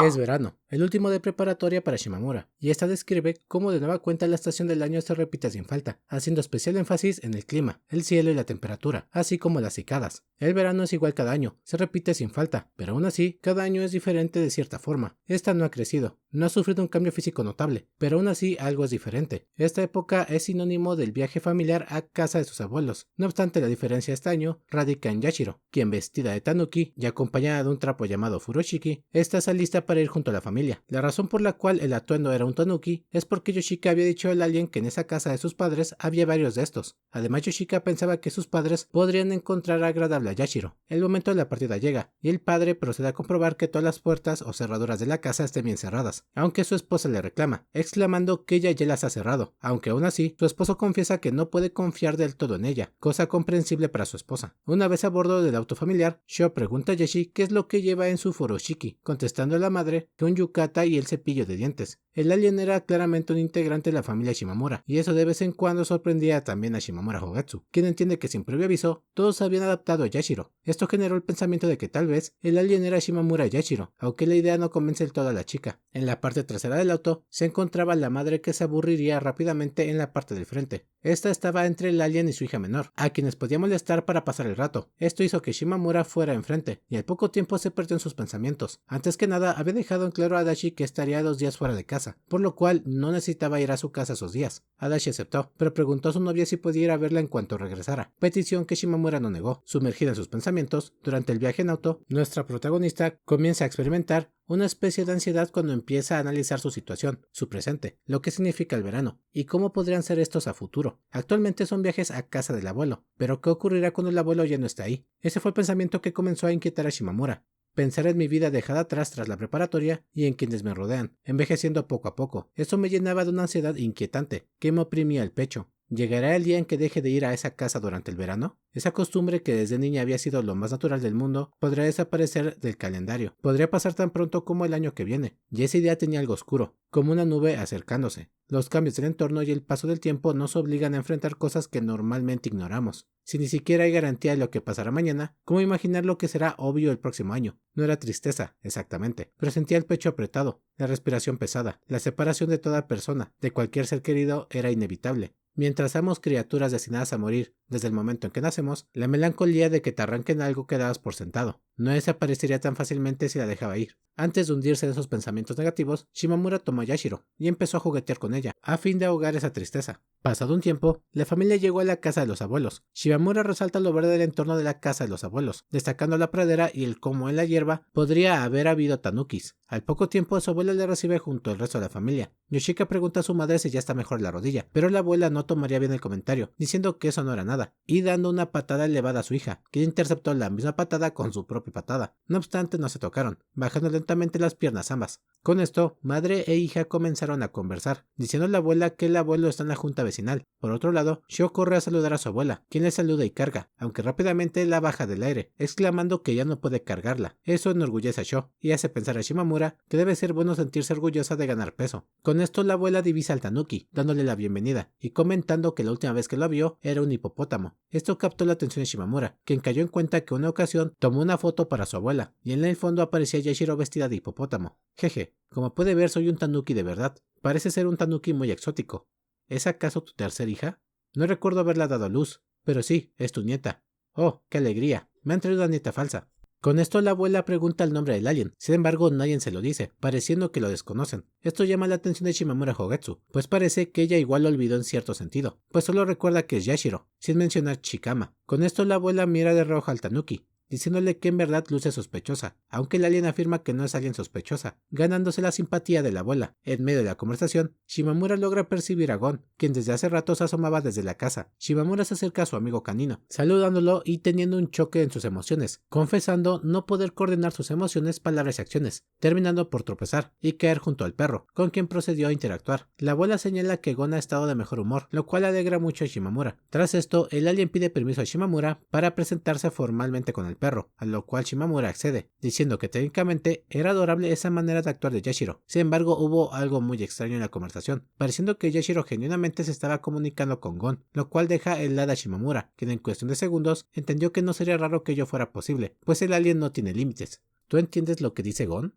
Es verano, el último de preparatoria para Shimamura, y esta describe cómo de nueva cuenta la estación del año se repite sin falta, haciendo especial énfasis en el clima, el cielo y la temperatura, así como las cicadas. El verano es igual cada año, se repite sin falta, pero aún así, cada año es diferente de cierta forma. Esta no ha crecido, no ha sufrido un cambio físico notable, pero aún así algo es diferente. Esta época es sinónimo del viaje familiar a casa de sus abuelos. No obstante, la diferencia este año radica en Yashiro, quien vestida de tanuki y acompañada de un trapo llamado furoshiki, está lista para ir junto a la familia. La razón por la cual el atuendo era un tanuki es porque Yoshika había dicho al alien que en esa casa de sus padres había varios de estos. Además, Yoshika pensaba que sus padres podrían encontrar agradable a Yashiro. El momento de la partida llega, y el padre procede a comprobar que todas las puertas o cerraduras de la casa estén bien cerradas, aunque su esposa le reclama, exclamando que ella ya las ha cerrado, aunque aún así, su esposo confiesa que no puede confiar del todo en ella, cosa comprensible para su esposa. Una vez a bordo del auto familiar, Sho pregunta a Yeshi qué es lo que lleva en su furoshiki, contestando a la madre que un yukata y el cepillo de dientes. El alien era claramente un integrante de la familia Shimamura, y eso de vez en cuando sorprendía también a Shimamura Hogatsu, quien entiende que sin previo aviso, todos habían adaptado a Yashiro. Esto generó el pensamiento de que tal vez el alien era Shimamura Yashiro, aunque la idea no convence del todo a la chica. En la parte trasera del auto se encontraba la madre, que se aburriría rápidamente en la parte del frente. Esta estaba entre el alien y su hija menor, a quienes podía molestar para pasar el rato. Esto hizo que Shimamura fuera enfrente, y al poco tiempo se perdió en sus pensamientos. Antes que nada, había dejado en claro a Adachi que estaría 2 días fuera de casa, por lo cual no necesitaba ir a su casa esos días. Adachi aceptó, pero preguntó a su novia si podía ir a verla en cuanto regresara, petición que Shimamura no negó. Sumergida en sus pensamientos, durante el viaje en auto, nuestra protagonista comienza a experimentar una especie de ansiedad cuando empieza a analizar su situación, su presente, lo que significa el verano, y cómo podrían ser estos a futuro. Actualmente son viajes a casa del abuelo, pero ¿qué ocurrirá cuando el abuelo ya no está ahí? Ese fue el pensamiento que comenzó a inquietar a Shimamura. Pensar en mi vida dejada atrás tras la preparatoria y en quienes me rodean, envejeciendo poco a poco. Eso me llenaba de una ansiedad inquietante, que me oprimía el pecho. ¿Llegará el día en que deje de ir a esa casa durante el verano? Esa costumbre, que desde niña había sido lo más natural del mundo, podrá desaparecer del calendario. Podría pasar tan pronto como el año que viene. Y esa idea tenía algo oscuro, como una nube acercándose. Los cambios del entorno y el paso del tiempo nos obligan a enfrentar cosas que normalmente ignoramos. Si ni siquiera hay garantía de lo que pasará mañana, ¿cómo imaginar lo que será obvio el próximo año? No era tristeza, exactamente, pero sentía el pecho apretado, la respiración pesada. La separación de toda persona, de cualquier ser querido, era inevitable. Mientras somos criaturas destinadas a morir desde el momento en que nacemos, la melancolía de que te arranquen algo que dabas por sentado no desaparecería tan fácilmente si la dejaba ir. Antes de hundirse en esos pensamientos negativos, Shimamura tomó a Yashiro y empezó a juguetear con ella, a fin de ahogar esa tristeza. Pasado un tiempo, la familia llegó a la casa de los abuelos. Shimamura resalta lo verde del entorno de la casa de los abuelos, destacando la pradera y el cómo en la hierba podría haber habido tanukis. Al poco tiempo, su abuela le recibe junto al resto de la familia. Yoshika pregunta a su madre si ya está mejor la rodilla, pero la abuela no tomaría bien el comentario, diciendo que eso no era nada, y dando una patada elevada a su hija, quien interceptó la misma patada con su propia patada. No obstante, no se tocaron, bajando lentamente las piernas ambas. Con esto, madre e hija comenzaron a conversar, diciendo a la abuela que el abuelo está en la junta vecinal. Por otro lado, Sho corre a saludar a su abuela, quien le saluda y carga, aunque rápidamente la baja del aire, exclamando que ya no puede cargarla. Eso enorgullece a Sho, y hace pensar a Shimamura que debe ser bueno sentirse orgullosa de ganar peso. Con esto, la abuela divisa al tanuki, dándole la bienvenida, y comentando que la última vez que lo vio era un hipopótamo. Esto captó la atención de Shimamura, quien cayó en cuenta que una ocasión tomó una foto para su abuela, y en el fondo aparecía Yashiro vestida de hipopótamo. Jeje, como puede ver, soy un tanuki de verdad. Parece ser un tanuki muy exótico. ¿Es acaso tu tercera hija? No recuerdo haberla dado a luz, pero sí, es tu nieta. Oh, qué alegría, me han traído una nieta falsa. Con esto la abuela pregunta el nombre del alien, sin embargo nadie se lo dice, pareciendo que lo desconocen. Esto llama la atención de Shimamura Hogatsu, pues parece que ella igual lo olvidó en cierto sentido, pues solo recuerda que es Yashiro, sin mencionar Chikama. Con esto la abuela mira de reojo al tanuki, diciéndole que en verdad luce sospechosa, aunque el alien afirma que no es alguien sospechosa, ganándose la simpatía de la abuela. En medio de la conversación, Shimamura logra percibir a Gon, quien desde hace rato se asomaba desde la casa. Shimamura se acerca a su amigo canino, saludándolo y teniendo un choque en sus emociones, confesando no poder coordinar sus emociones, palabras y acciones, terminando por tropezar y caer junto al perro, con quien procedió a interactuar. La abuela señala que Gon ha estado de mejor humor, lo cual alegra mucho a Shimamura. Tras esto, el alien pide permiso a Shimamura para presentarse formalmente con el perro, a lo cual Shimamura accede, diciendo que técnicamente era adorable esa manera de actuar de Yashiro. Sin embargo, hubo algo muy extraño en la conversación, pareciendo que Yashiro genuinamente se estaba comunicando con Gon, lo cual deja helada a Shimamura, quien en cuestión de segundos entendió que no sería raro que ello fuera posible, pues el alien no tiene límites. ¿Tú entiendes lo que dice Gon?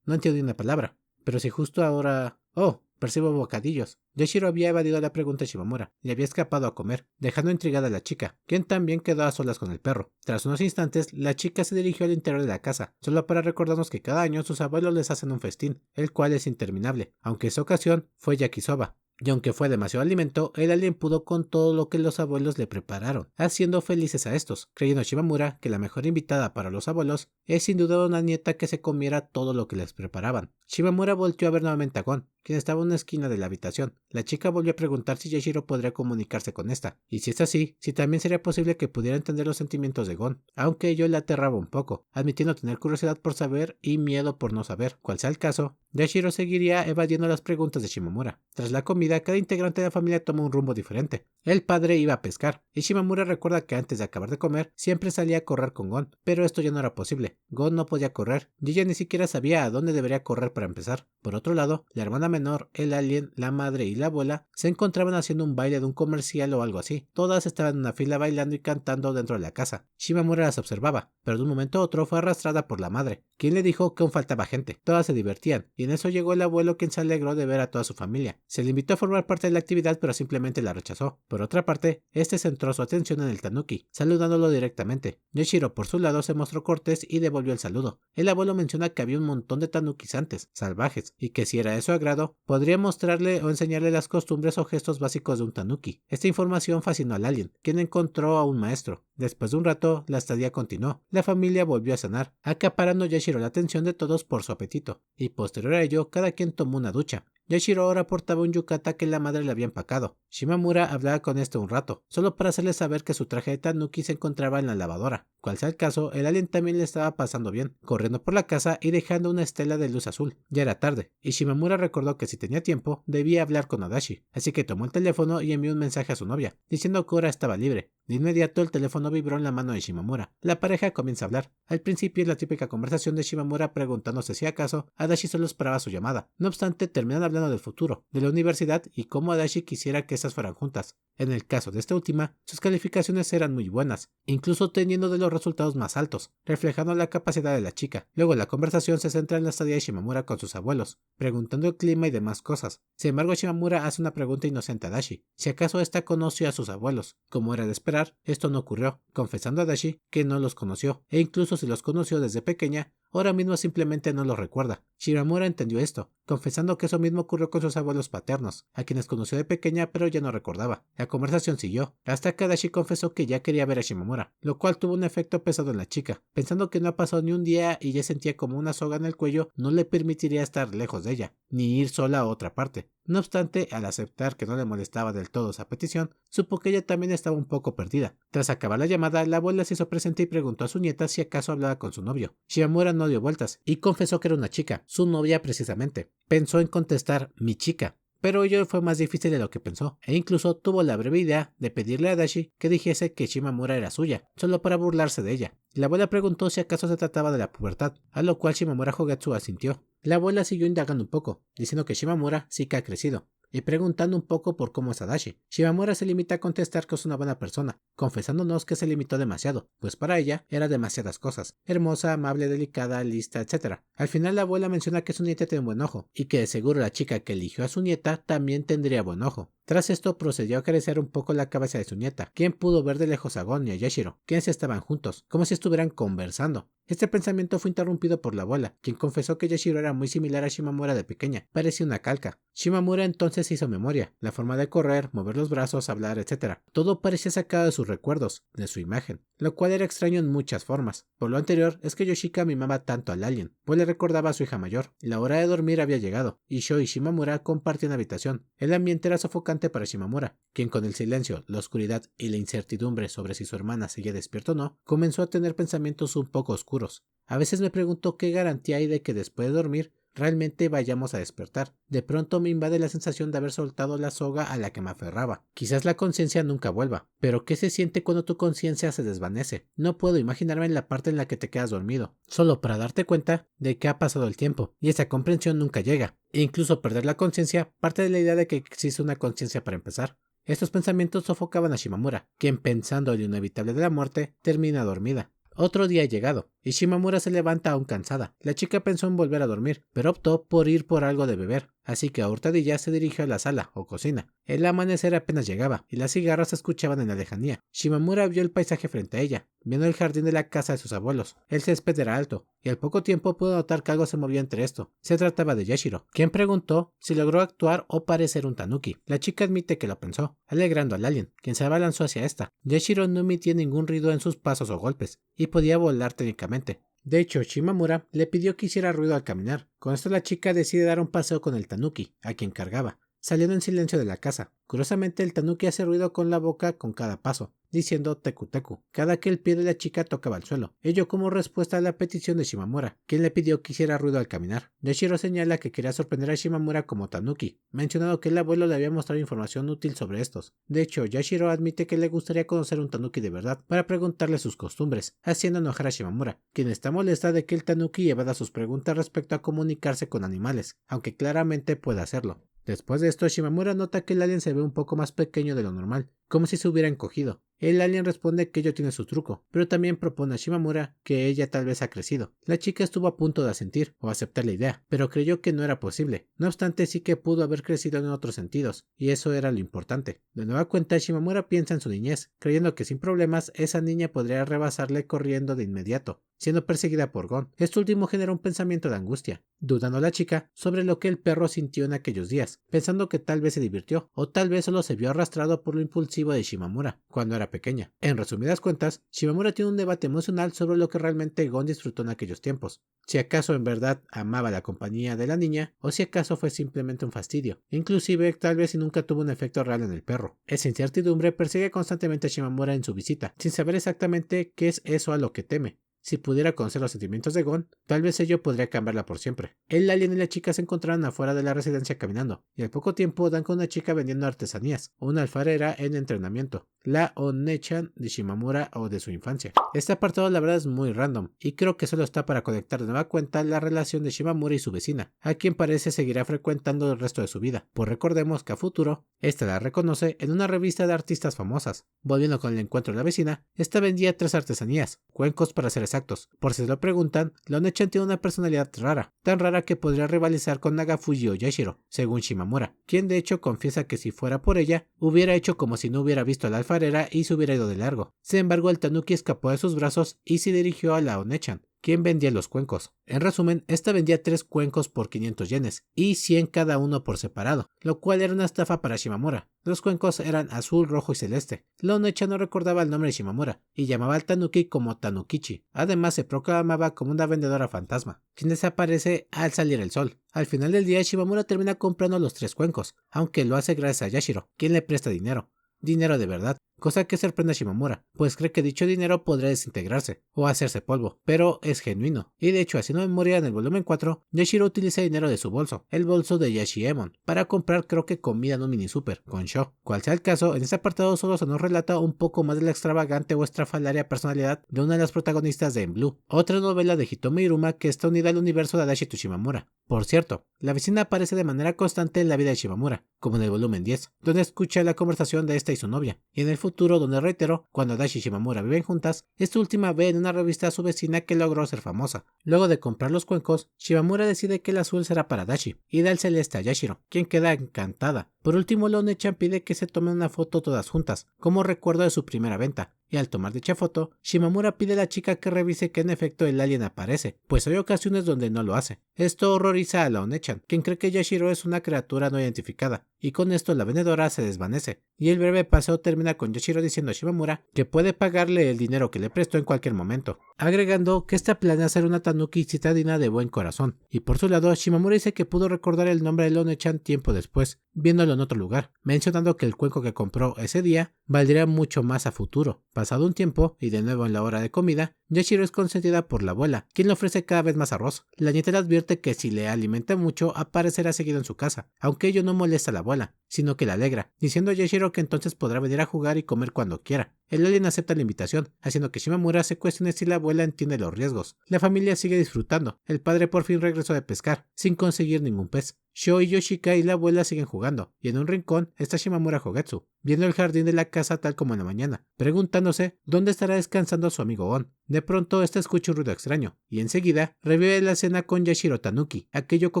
No entiendo ni una palabra. Pero si justo ahora... Oh, percibo bocadillos. Yashiro había evadido la pregunta de Shimamura y había escapado a comer, dejando intrigada a la chica, quien también quedó a solas con el perro. Tras unos instantes, la chica se dirigió al interior de la casa, solo para recordarnos que cada año sus abuelos les hacen un festín, el cual es interminable, aunque esa ocasión fue yakisoba. Y aunque fue demasiado alimento, el alien pudo con todo lo que los abuelos le prepararon, haciendo felices a estos, creyendo Shimamura que la mejor invitada para los abuelos es sin duda una nieta que se comiera todo lo que les preparaban. Shimamura volteó a ver nuevamente a Gon, quien estaba en una esquina de la habitación. La chica volvió a preguntar si Yashiro podría comunicarse con esta, y si es así, si también sería posible que pudiera entender los sentimientos de Gon, aunque ello le aterraba un poco, admitiendo tener curiosidad por saber y miedo por no saber. Cual sea el caso, Yashiro seguiría evadiendo las preguntas de Shimamura. Tras la comida, cada integrante de la familia tomó un rumbo diferente. El padre iba a pescar, y Shimamura recuerda que antes de acabar de comer, siempre salía a correr con Gon, pero esto ya no era posible. Gon no podía correr, y ella ni siquiera sabía a dónde debería correr para empezar. Por otro lado, la hermana menor, el alien, la madre y la abuela se encontraban haciendo un baile de un comercial o algo así. Todas estaban en una fila bailando y cantando dentro de la casa. Shimamura las observaba, pero de un momento a otro fue arrastrada por la madre, quien le dijo que aún faltaba gente. Todas se divertían, y en eso llegó el abuelo, quien se alegró de ver a toda su familia. Se le invitó a formar parte de la actividad, pero simplemente la rechazó. Por otra parte, este centró su atención en el tanuki, saludándolo directamente. Yashiro por su lado se mostró cortés y devolvió el saludo. El abuelo menciona que había un montón de tanukis antes, salvajes, y que si era de su agrado, podría mostrarle o enseñarle las costumbres o gestos básicos de un tanuki. Esta información fascinó al alien, quien encontró a un maestro. Después de un rato, la estadía continuó. La familia volvió a cenar, acaparando Yashiro la atención de todos por su apetito, y posterior a ello, cada quien tomó una ducha. Yashiro ahora portaba un yukata que la madre le había empacado. Shimamura hablaba con este un rato, solo para hacerle saber que su traje de tanuki se encontraba en la lavadora. Cual sea el caso, el alien también le estaba pasando bien, corriendo por la casa y dejando una estela de luz azul. Ya era tarde, y Shimamura recordó que si tenía tiempo, debía hablar con Adachi, así que tomó el teléfono y envió un mensaje a su novia, diciendo que ahora estaba libre. De inmediato el teléfono vibró en la mano de Shimamura. La pareja comienza a hablar. Al principio es la típica conversación de Shimamura preguntándose si acaso Adachi solo esperaba su llamada. No obstante, terminan hablando del futuro, de la universidad y cómo Adachi quisiera que estas fueran juntas. En el caso de esta última, sus calificaciones eran muy buenas, incluso teniendo de los resultados más altos, reflejando la capacidad de la chica. Luego la conversación se centra en la estadía de Shimamura con sus abuelos, preguntando el clima y demás cosas. Sin embargo, Shimamura hace una pregunta inocente a Adachi, si acaso ésta conoció a sus abuelos. Como era de esperar, esto no ocurrió, confesando a Adachi que no los conoció, e incluso si los conoció desde pequeña, ahora mismo simplemente no los recuerda. Shimamura entendió esto, confesando que eso mismo ocurrió con sus abuelos paternos, a quienes conoció de pequeña pero ya no recordaba. La conversación siguió, hasta que Adachi confesó que ya quería ver a Shimamura, lo cual tuvo un efecto pesado en la chica. Pensando que no ha pasado ni un día y ya sentía como una soga en el cuello, no le permitiría estar lejos de ella, ni ir sola a otra parte. No obstante, al aceptar que no le molestaba del todo esa petición, supo que ella también estaba un poco perdida. Tras acabar la llamada, la abuela se hizo presente y preguntó a su nieta si acaso hablaba con su novio. Shimamura no dio vueltas y confesó que era una chica, su novia precisamente. Pensó en contestar mi chica, pero ello fue más difícil de lo que pensó, e incluso tuvo la breve idea de pedirle a Adachi que dijese que Shimamura era suya, solo para burlarse de ella. La abuela preguntó si acaso se trataba de la pubertad, a lo cual Shimamura Hogetsu asintió. La abuela siguió indagando un poco, diciendo que Shimamura sí que ha crecido, y preguntando un poco por cómo es Adachi. Shimamura se limita a contestar que es una buena persona, confesándonos que se limitó demasiado, pues para ella era demasiadas cosas, hermosa, amable, delicada, lista, etc. Al final la abuela menciona que su nieta tiene un buen ojo, y que de seguro la chica que eligió a su nieta también tendría buen ojo. Tras esto procedió a acariciar un poco la cabeza de su nieta, quien pudo ver de lejos a Gon y a Yashiro, quienes estaban juntos, como si estuvieran conversando. Este pensamiento fue interrumpido por la abuela, quien confesó que Yashiro era muy similar a Shimamura de pequeña, parecía una calca. Shimamura entonces hizo memoria, la forma de correr, mover los brazos, hablar, etc. Todo parecía sacado de sus recuerdos, de su imagen, lo cual era extraño en muchas formas. Por lo anterior es que Yoshika mimaba tanto al alien, pues le recordaba a su hija mayor. La hora de dormir había llegado, y Sho y Shimamura compartían habitación. El ambiente era sofocante para Shimamura, quien con el silencio, la oscuridad y la incertidumbre sobre si su hermana seguía despierta o no, comenzó a tener pensamientos un poco oscuros. A veces me pregunto qué garantía hay de que después de dormir realmente vayamos a despertar. De pronto me invade la sensación de haber soltado la soga a la que me aferraba. Quizás la conciencia nunca vuelva, pero ¿qué se siente cuando tu conciencia se desvanece? No puedo imaginarme en la parte en la que te quedas dormido, solo para darte cuenta de que ha pasado el tiempo, y esa comprensión nunca llega. E incluso perder la conciencia parte de la idea de que existe una conciencia para empezar. Estos pensamientos sofocaban a Shimamura, quien pensando en lo inevitable de la muerte, termina dormida. Otro día ha llegado. y Shimamura se levanta aún cansada. La chica pensó en volver a dormir, pero optó por ir por algo de beber, así que a hurtadillas se dirigió a la sala o cocina. El amanecer apenas llegaba y las cigarras se escuchaban en la lejanía. Shimamura vio el paisaje frente a ella, viendo el jardín de la casa de sus abuelos. El césped era alto, y al poco tiempo pudo notar que algo se movía entre esto. Se trataba de Yashiro, quien preguntó si logró actuar o parecer un tanuki. La chica admite que lo pensó, alegrando al alien, quien se abalanzó hacia esta. Yashiro no emitía ningún ruido en sus pasos o golpes, y podía volar técnicamente. De hecho, Shimamura le pidió que hiciera ruido al caminar. Con esto la chica decide dar un paseo con el tanuki, a quien cargaba, saliendo en silencio de la casa. Curiosamente, el tanuki hace ruido con la boca con cada paso, diciendo teku teku, cada que el pie de la chica tocaba el suelo, ello como respuesta a la petición de Shimamura, quien le pidió que hiciera ruido al caminar. Yashiro señala que quería sorprender a Shimamura como tanuki, mencionando que el abuelo le había mostrado información útil sobre estos. De hecho, Yashiro admite que le gustaría conocer un tanuki de verdad, para preguntarle sus costumbres, haciendo enojar a Shimamura, quien está molesta de que el tanuki evada sus preguntas respecto a comunicarse con animales, aunque claramente puede hacerlo. Después de esto, Shimamura nota que el alien se ve un poco más pequeño de lo normal, como si se hubiera encogido. El alien responde que ello tiene su truco, pero también propone a Shimamura que ella tal vez ha crecido. La chica estuvo a punto de asentir o aceptar la idea, pero creyó que no era posible. No obstante, sí que pudo haber crecido en otros sentidos, y eso era lo importante. De nueva cuenta, Shimamura piensa en su niñez, creyendo que sin problemas esa niña podría rebasarle corriendo de inmediato, siendo perseguida por Gon. Esto último genera un pensamiento de angustia, dudando la chica sobre lo que el perro sintió en aquellos días, pensando que tal vez se divirtió, o tal vez solo se vio arrastrado por lo impulsivo de Shimamura cuando era pequeña. En resumidas cuentas, Shimamura tiene un debate emocional sobre lo que realmente Gon disfrutó en aquellos tiempos. Si acaso en verdad amaba la compañía de la niña, o si acaso fue simplemente un fastidio. Inclusive, tal vez si nunca tuvo un efecto real en el perro. Esa incertidumbre persigue constantemente a Shimamura en su visita, sin saber exactamente qué es eso a lo que teme. Si pudiera conocer los sentimientos de Gon, tal vez ello podría cambiarla por siempre. El alien y la chica se encontraron afuera de la residencia caminando, y al poco tiempo dan con una chica vendiendo artesanías, una alfarera en entrenamiento, la One-chan de Shimamura o de su infancia. Este apartado la verdad es muy random, y creo que solo está para conectar de nueva cuenta la relación de Shimamura y su vecina, a quien parece seguirá frecuentando el resto de su vida, pues recordemos que a futuro, esta la reconoce en una revista de artistas famosas. Volviendo con el encuentro de la vecina, esta vendía 3 artesanías, cuencos para ser exactos. Por si se lo preguntan, la One-chan tiene una personalidad rara, tan rara que podría rivalizar con Nagafuji o Yashiro, según Shimamura, quien de hecho confiesa que si fuera por ella, hubiera hecho como si no hubiera visto a la alfarera y se hubiera ido de largo. Sin embargo, el tanuki escapó de sus brazos y se dirigió a la One-chan, quien vendía los cuencos. En resumen, esta vendía 3 cuencos por 500 yenes, y 100 cada uno por separado, lo cual era una estafa para Shimamura. Los cuencos eran azul, rojo y celeste. La One-chan no recordaba el nombre de Shimamura, y llamaba al tanuki como Tanukichi. Además, se proclamaba como una vendedora fantasma, quien desaparece al salir el sol. Al final del día, Shimamura termina comprando los 3 cuencos, aunque lo hace gracias a Yashiro, quien le presta dinero. Dinero de verdad, cosa que sorprende a Shimamura, pues cree que dicho dinero podría desintegrarse o hacerse polvo, pero es genuino. Y de hecho, haciendo memoria en el volumen 4, Yashiro utiliza dinero de su bolso, el bolso de Yashiemon, para comprar creo que comida en un mini super, con Sho. Cual sea el caso, en este apartado solo se nos relata un poco más de la extravagante o estrafalaria personalidad de una de las protagonistas de En Blue, otra novela de Hitomi Iruma que está unida al universo de Adachi Shimamura. Por cierto, la vecina aparece de manera constante en la vida de Shimamura, como en el volumen 10, donde escucha la conversación de esta y su novia, y en el futuro donde reiteró, cuando Adachi y Shimamura viven juntas, esta última ve en una revista a su vecina que logró ser famosa. Luego de comprar los cuencos, Shimamura decide que el azul será para Adachi, y da el celeste a Yashiro, quien queda encantada. Por último, la One-chan pide que se tomen una foto todas juntas, como recuerdo de su primera venta, y al tomar dicha foto, Shimamura pide a la chica que revise que en efecto el alien aparece, pues hay ocasiones donde no lo hace. Esto horroriza a la One-chan, quien cree que Yashiro es una criatura no identificada, y con esto la vendedora se desvanece, y el breve paseo termina con Yashiro diciendo a Shimamura que puede pagarle el dinero que le prestó en cualquier momento, agregando que esta planea ser una tanuki citadina de buen corazón, y por su lado Shimamura dice que pudo recordar el nombre de la One-chan tiempo después, viéndolo en otro lugar, mencionando que el cuenco que compró ese día valdría mucho más a futuro. Pasado un tiempo, y de nuevo en la hora de comida, Yashiro es consentida por la abuela, quien le ofrece cada vez más arroz. La nieta le advierte que si le alimenta mucho, aparecerá seguido en su casa, aunque ello no molesta a la abuela, abuela, sino que la alegra, diciendo a Yashiro que entonces podrá venir a jugar y comer cuando quiera. El alien acepta la invitación, haciendo que Shimamura se cuestione si la abuela entiende los riesgos. La familia sigue disfrutando. El padre por fin regresó de pescar, sin conseguir ningún pez. Sho y Yoshika y la abuela siguen jugando, y en un rincón está Shimamura Hogetsu, viendo el jardín de la casa tal como en la mañana, preguntándose dónde estará descansando su amigo Gon. De pronto, escucha un ruido extraño, y enseguida revive la escena con Yashiro Tanuki, aquello que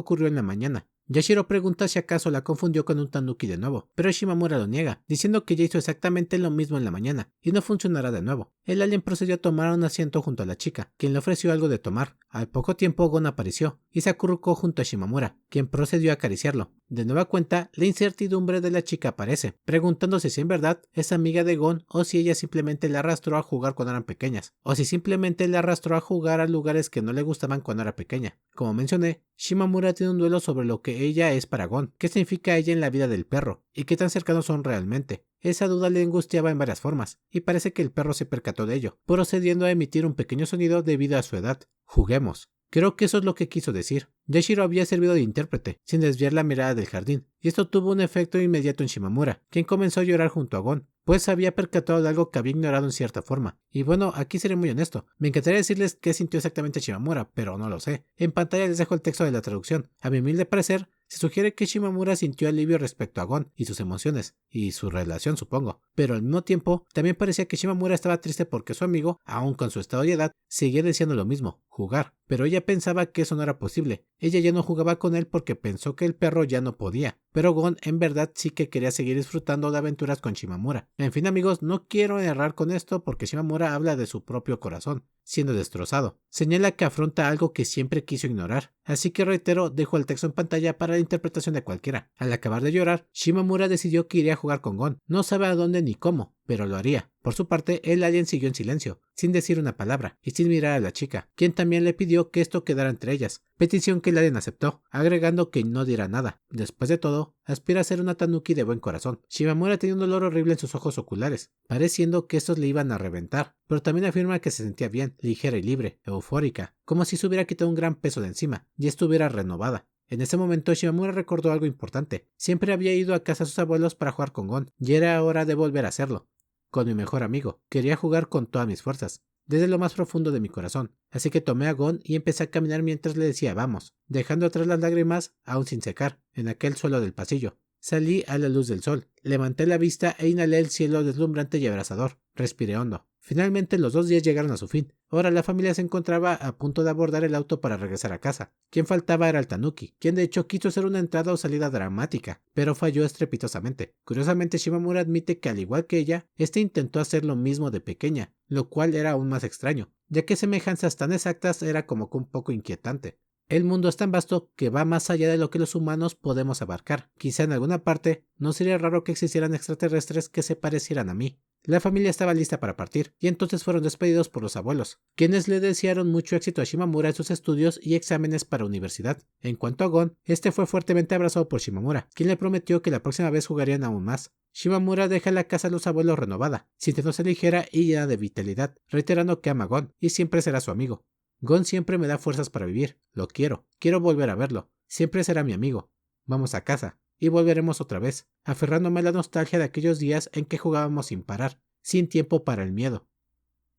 ocurrió en la mañana. Yashiro pregunta si acaso la confundió con un tanuki de nuevo, pero Shimamura lo niega, diciendo que ya hizo exactamente lo mismo en la mañana, y no funcionará de nuevo. El alien procedió a tomar un asiento junto a la chica, quien le ofreció algo de tomar. Al poco tiempo Gon apareció, y se acurrucó junto a Shimamura, quien procedió a acariciarlo. De nueva cuenta, la incertidumbre de la chica aparece, preguntándose si en verdad es amiga de Gon o si ella simplemente la arrastró a jugar cuando eran pequeñas, o si simplemente la arrastró a jugar a lugares que no le gustaban cuando era pequeña. Como mencioné, Shimamura tiene un duelo sobre lo que ella es para Gon, qué significa ella en la vida del perro, y qué tan cercanos son realmente. Esa duda le angustiaba en varias formas, y parece que el perro se percató de ello, procediendo a emitir un pequeño sonido debido a su edad. Juguemos. Creo que eso es lo que quiso decir. Yashiro había servido de intérprete, sin desviar la mirada del jardín, y esto tuvo un efecto inmediato en Shimamura, quien comenzó a llorar junto a Gon, pues había percatado de algo que había ignorado en cierta forma. Y bueno, aquí seré muy honesto, me encantaría decirles qué sintió exactamente Shimamura, pero no lo sé. En pantalla les dejo el texto de la traducción. A mi humilde parecer, se sugiere que Shimamura sintió alivio respecto a Gon y sus emociones, y su relación supongo, pero al mismo tiempo también parecía que Shimamura estaba triste porque su amigo, aun con su estado de edad, seguía deseando lo mismo, jugar, pero ella pensaba que eso no era posible. Ella ya no jugaba con él porque pensó que el perro ya no podía, pero Gon en verdad sí que quería seguir disfrutando de aventuras con Shimamura. En fin amigos, no quiero errar con esto porque Shimamura habla de su propio corazón, siendo destrozado. Señala que afronta algo que siempre quiso ignorar, así que reitero, dejo el texto en pantalla para la interpretación de cualquiera. Al acabar de llorar, Shimamura decidió que iría a jugar con Gon. No sabe a dónde ni cómo, pero lo haría. Por su parte, el alien siguió en silencio, sin decir una palabra, y sin mirar a la chica, quien también le pidió que esto quedara entre ellas, petición que el alien aceptó, agregando que no dirá nada. Después de todo, aspira a ser una tanuki de buen corazón. Shimamura tenía un dolor horrible en sus ojos oculares, pareciendo que estos le iban a reventar, pero también afirma que se sentía bien, ligera y libre, eufórica, como si se hubiera quitado un gran peso de encima, y estuviera renovada. En ese momento Shimamura recordó algo importante. Siempre había ido a casa de sus abuelos para jugar con Gon, y era hora de volver a hacerlo. Con mi mejor amigo. Quería jugar con todas mis fuerzas, desde lo más profundo de mi corazón. Así que tomé a Gon y empecé a caminar mientras le decía vamos, dejando atrás las lágrimas, aún sin secar, en aquel suelo del pasillo. Salí a la luz del sol, levanté la vista e inhalé el cielo deslumbrante y abrasador. Respiré hondo. Finalmente los 2 días llegaron a su fin. Ahora la familia se encontraba a punto de abordar el auto para regresar a casa. Quien faltaba era el tanuki, quien de hecho quiso hacer una entrada o salida dramática, pero falló estrepitosamente. Curiosamente Shimamura admite que al igual que ella, este intentó hacer lo mismo de pequeña, lo cual era aún más extraño, ya que semejanzas tan exactas era como que un poco inquietante. El mundo es tan vasto que va más allá de lo que los humanos podemos abarcar. Quizá en alguna parte no sería raro que existieran extraterrestres que se parecieran a mí. La familia estaba lista para partir, y entonces fueron despedidos por los abuelos, quienes le desearon mucho éxito a Shimamura en sus estudios y exámenes para universidad. En cuanto a Gon, este fue fuertemente abrazado por Shimamura, quien le prometió que la próxima vez jugarían aún más. Shimamura deja la casa de los abuelos renovada, sintiéndose ligera y llena de vitalidad, reiterando que ama a Gon y siempre será su amigo. Gon siempre me da fuerzas para vivir, lo quiero volver a verlo, siempre será mi amigo. Vamos a casa. Y volveremos otra vez, aferrándome a la nostalgia de aquellos días en que jugábamos sin parar, sin tiempo para el miedo.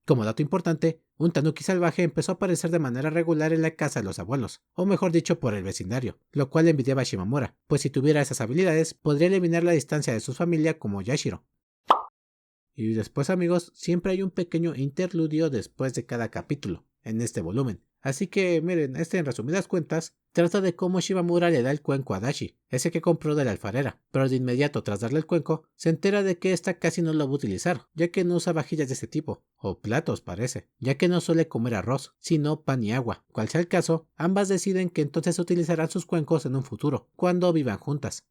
Como dato importante, un tanuki salvaje empezó a aparecer de manera regular en la casa de los abuelos, o mejor dicho por el vecindario, lo cual envidiaba a Shimamura, pues si tuviera esas habilidades, podría eliminar la distancia de su familia como Yashiro. Y después amigos, siempre hay un pequeño interludio después de cada capítulo, en este volumen. Así que miren, en resumidas cuentas, trata de cómo Shimamura le da el cuenco a Dashi, ese que compró de la alfarera, pero de inmediato tras darle el cuenco, se entera de que ésta casi no lo va a utilizar, ya que no usa vajillas de este tipo, o platos parece, ya que no suele comer arroz, sino pan y agua. Cual sea el caso, ambas deciden que entonces utilizarán sus cuencos en un futuro, cuando vivan juntas.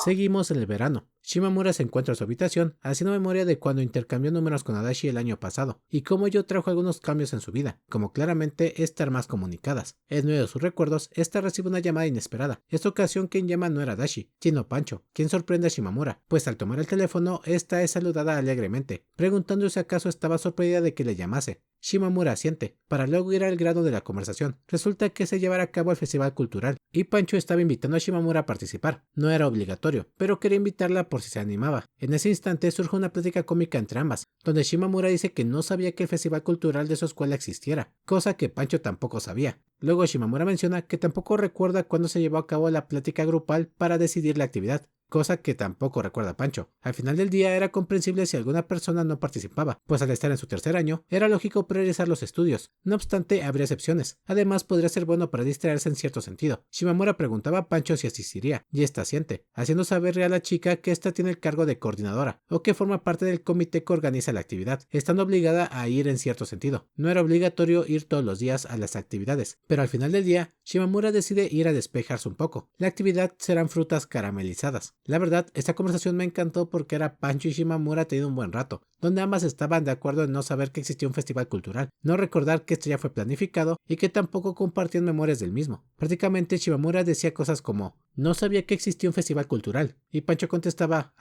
Seguimos en el verano. Shimamura se encuentra en su habitación, haciendo memoria de cuando intercambió números con Adachi el año pasado, y cómo ello trajo algunos cambios en su vida, como claramente estar más comunicadas. En medio de sus recuerdos, esta recibe una llamada inesperada. Esta ocasión quien llama no era Adachi, sino Pancho, quien sorprende a Shimamura, pues al tomar el teléfono, esta es saludada alegremente, preguntando si acaso estaba sorprendida de que le llamase. Shimamura asiente, para luego ir al grano de la conversación. Resulta que se llevará a cabo el festival cultural, y Pancho estaba invitando a Shimamura a participar. No era obligatorio, pero quería invitarla por si se animaba. En ese instante surge una plática cómica entre ambas, donde Shimamura dice que no sabía que el festival cultural de su escuela existiera, cosa que Pancho tampoco sabía. Luego Shimamura menciona que tampoco recuerda cuándo se llevó a cabo la plática grupal para decidir la actividad, cosa que tampoco recuerda Pancho. Al final del día era comprensible si alguna persona no participaba, pues al estar en su tercer año, era lógico priorizar los estudios. No obstante, habría excepciones. Además, podría ser bueno para distraerse en cierto sentido. Shimamura preguntaba a Pancho si asistiría, y esta asiente, haciendo saberle a la chica que ésta tiene el cargo de coordinadora, o que forma parte del comité que organiza la actividad, estando obligada a ir en cierto sentido. No era obligatorio ir todos los días a las actividades, pero al final del día, Shimamura decide ir a despejarse un poco. La actividad serán frutas caramelizadas. La verdad, esta conversación me encantó porque era Pancho y Shimamura teniendo un buen rato, donde ambas estaban de acuerdo en no saber que existía un festival cultural, no recordar que esto ya fue planificado y que tampoco compartían memorias del mismo. Prácticamente Shimamura decía cosas como, no sabía que existía un festival cultural, y Pancho contestaba,